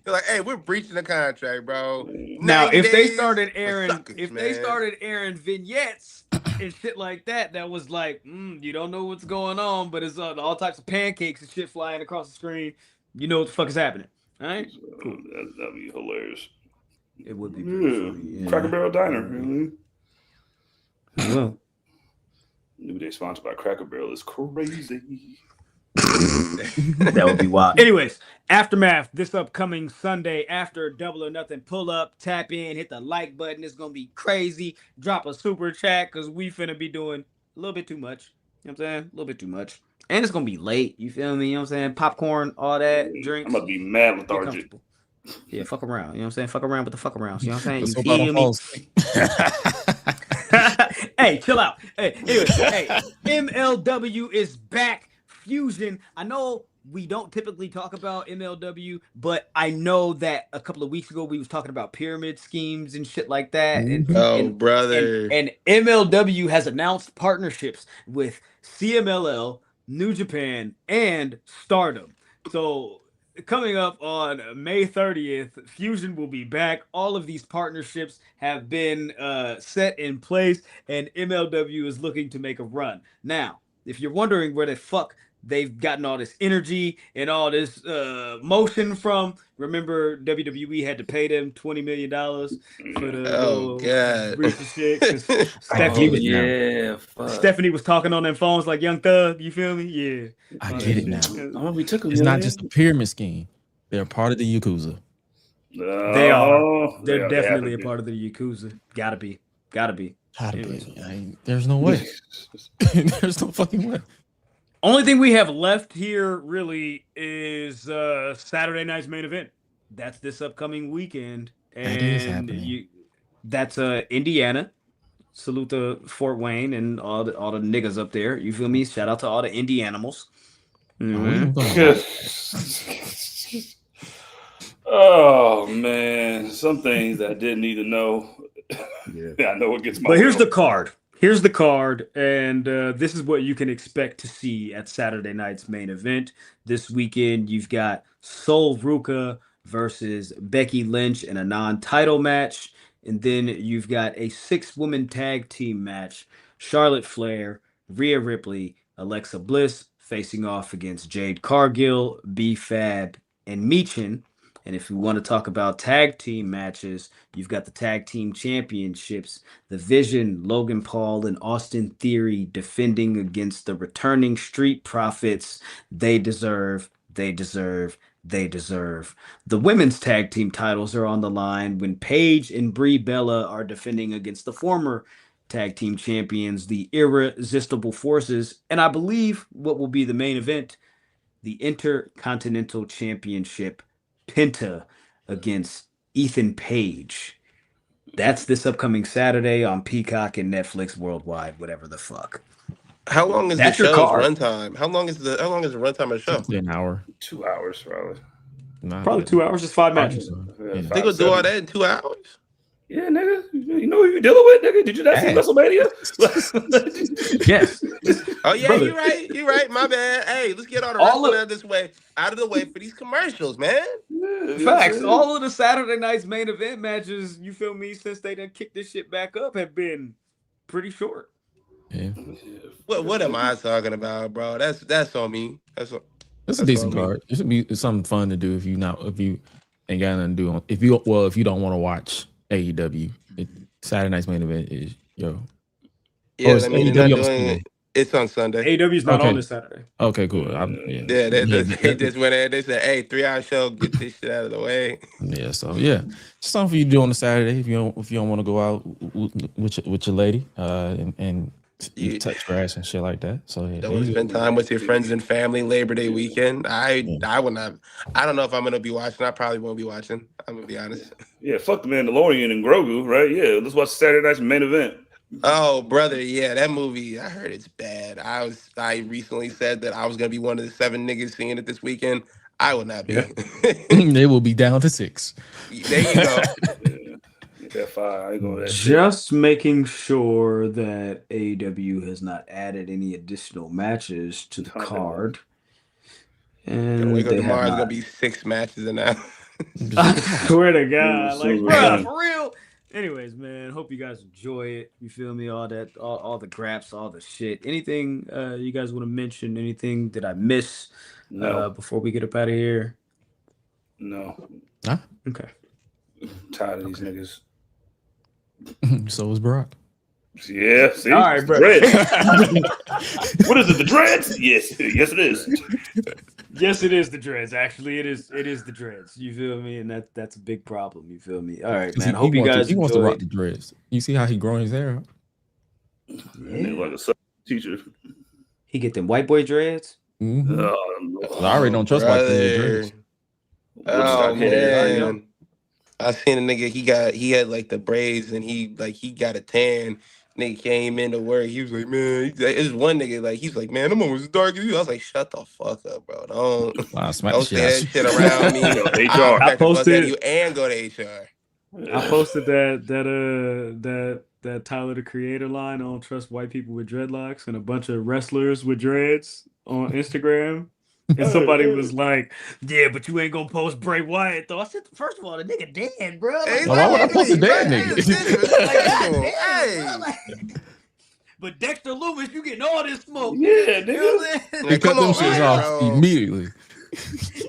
They're like, hey, we're breaching the contract, bro. Now, 90 if they days started for airing, suckers, if man. they started airing vignettes and shit like that, that was like, you don't know what's going on, but it's all types of pancakes and shit flying across the screen. You know what the fuck is happening, all right? Cool. That'd be hilarious. It would be pretty Yeah. funny. Yeah. Cracker Barrel Diner. Really? Well, New Day sponsored by Cracker Barrel is crazy. that would be wild. Anyways, Aftermath this upcoming Sunday after Double or Nothing. Pull up, tap in, hit the like button. It's gonna be crazy. Drop a super chat because we finna be doing a little bit too much. You know what I'm saying? A little bit too much. And it's gonna be late. You feel me? You know what I'm saying? Popcorn, all that, drinks. I'm about to be mad Get lethargic. comfortable. Yeah, fuck around. You know what I'm saying? Fuck around with the fuck around. You know what I'm saying? Let's You hope I feel don't me? fall asleep. Hey, chill out. Hey, anyway, hey, MLW is back. Fusion. I know we don't typically talk about MLW, but I know that a couple of weeks ago we was talking about pyramid schemes and shit like that, and Mhm. Oh, and and brother. and MLW has announced partnerships with CMLL, New Japan, and Stardom. So coming up on May 30th, Fusion will be back. All of these partnerships have been set in place, and MLW is looking to make a run. Now, if you're wondering where the fuck they've gotten all this energy and all this motion from, remember WWE had to pay them $20 million for the Oh, little God. recent shit because I get it now. Yeah, fuck. Stephanie was talking on them phones like Young Thug. You feel me? Yeah. I All get that it now. shit. Oh, we took him. It's not just a pyramid scheme. They're part of the Yakuza. They are. They're They definitely a have to part of the Yakuza. Gotta be. Gotta be. Gotta Anyways. be. There's no way. There's no fucking way. Only thing we have left here really is Saturday night's main event. That's this upcoming weekend. And That is happening. That's Indiana. Salute to Fort Wayne and all the niggas up there. You feel me? Shout out to all the Indianimals. Oh man, some things I didn't need to know. Yeah, I know it gets my. But here's the card. Here's the card, and this is what you can expect to see at Saturday night's main event. This weekend, you've got Sol Ruka versus Becky Lynch in a non-title match, and then you've got a 6-woman tag team match. Charlotte Flair, Rhea Ripley, Alexa Bliss facing off against Jade Cargill, B-Fab, and Michin. And if you want to talk about tag team matches, you've got the tag team championships. The Vision, Logan Paul, and Austin Theory defending against the returning Street Profits. They deserve. The women's tag team titles are on the line when Paige and Brie Bella are defending against the former tag team champions, the Irresistible Forces. And I believe what will be the main event, the Intercontinental Championship Penta against Ethan Page. That's this upcoming Saturday on Peacock and Netflix worldwide, whatever the fuck. How long is That's the your show's card. runtime? How long is the runtime of the show? An hour. 2 hours, probably. Nah, Probably 2 hours, just 5 matches. Yeah. They gonna do all that in 2 hours? Yeah, nigga. You know who you dealing with, nigga? Did you not see WrestleMania? Yes. Oh yeah, Brother. you're right. You're right. My bad. Hey, let's get all the All wrestling out of the way for these commercials, man. Facts. All of the Saturday night's main event matches, you feel me, since they done kicked this shit back up, have been pretty short. Yeah. What am I talking about, bro? That's on me. It's a That's decent on me. card. It should be something fun to do if you ain't got nothing to do. If you don't want to watch AEW, Saturday night's main event is Yeah, it's I mean, AEW they're on not doing Sunday. it. It's on Sunday. AEW's not Okay. on this Saturday. Okay, cool. Yeah, they just went there. They said, "Hey, 3-hour show, get this shit out of the way." Yeah, so yeah, it's something for you to do on a Saturday if you don't want to go out with your lady and You- touch grass and shit like that. So yeah, Don't want to spend time with your friends and family Labor Day weekend. I would not. I don't know if I'm gonna be watching. I probably won't be watching. I'm gonna be honest. Yeah, fuck the Mandalorian and Grogu, right? Yeah, let's watch Saturday night's main event. Oh, brother, yeah, that movie. I heard it's bad. I recently said that I was gonna be one of the 7 niggas seeing it this weekend. I will not be. Yeah. they will be down to 6. There you go. Get that fire. I ain't going to that shit. Just making sure that AEW has not added any additional matches to the card. Gonna And wake up they tomorrow. have It's gonna not. be 6 matches and now. I swear to God, like, So bruh, good. for real. Anyways, man, hope you guys enjoy it. You feel me? All that, all the graps, all the shit. Anything you guys want to mention? Anything did I miss No, before we get up out of here? no. Okay. Tired of these niggas. So is Brock. Yeah, see? All right, bro. Dreads. What is it? The dreads? Yes, yes, it is. Yes, it is the dreads. Actually, it is the dreads. You feel me? And that's a big problem. You feel me? All right, man. Hope you guys he wants to enjoy rock the dreads. You see how he growing his hair out? Nigga like a sub teacher. He get them white boy dreads. Mhm. Oh, I already don't trust my Brother. dreads. Oh Woodstock man, I seen a nigga. He had like the braids, and he got a tan, Nigga came into work. He was like, man, it's one nigga like he's like, man, I'm almost as dark as you. I was like, shut the fuck up, bro. Don't say that shit around me. I'll HR. crack the fuck out of posted- you and go to HR. I posted that Tyler the Creator line. I don't trust white people with dreadlocks, and a bunch of wrestlers with dreads on Instagram. And somebody was like, "Yeah, but you ain't gonna post Bray Wyatt though." I said, first of all, the nigga dead, bro. Like, Why would I post a dead Right, nigga? like, God damn, Hey. bro. Like, but Dexter Loomis, you getting all this smoke. Yeah, You know nigga. what I'm saying? He Like, cut come them on, shits bro. off immediately.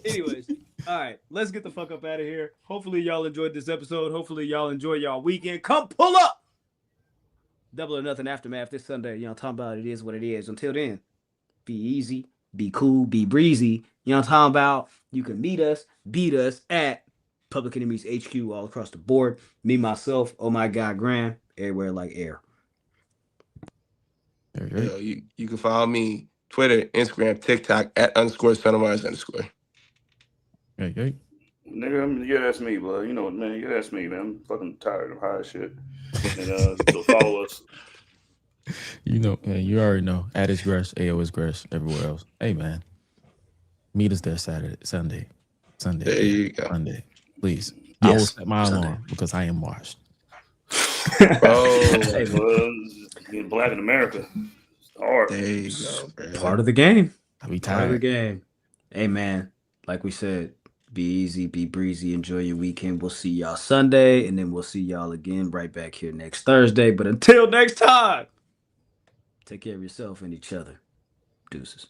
Anyways, all right, let's get the fuck up out of here. Hopefully y'all enjoyed this episode. Hopefully y'all enjoy y'all weekend. Come pull up. Double or Nothing Aftermath this Sunday. You know, talking about it is what it is. Until then, be easy, be cool, be breezy. You know what I'm talking about? You can meet us, beat us at Public Enemies HQ all across the board. Me, myself, oh my God, Graham, everywhere like air. Yo, you can follow me Twitter, Instagram, TikTok @_SonOfMars_. Hey. Nigga, I mean, yeah, that's me, blood. You know what, man? Yeah, that's me, man. I'm fucking tired of high shit. And so follow us. You know, man, you already know. @is Gresh, AOS Gresh, everywhere else. Hey, man. Meet us there Sunday. There you go. Sunday. Please. I will Yes, set my Sunday. alarm because I am washed. Oh, Hey, man, Well, being black in America, it's hard. there you go, bro. part of the game. I be Part of the tired. game. Hey, man, like we said, be easy, be breezy, enjoy your weekend. We'll see y'all Sunday, and then we'll see y'all again right back here next Thursday. But until next time, take care of yourself and each other. Deuces.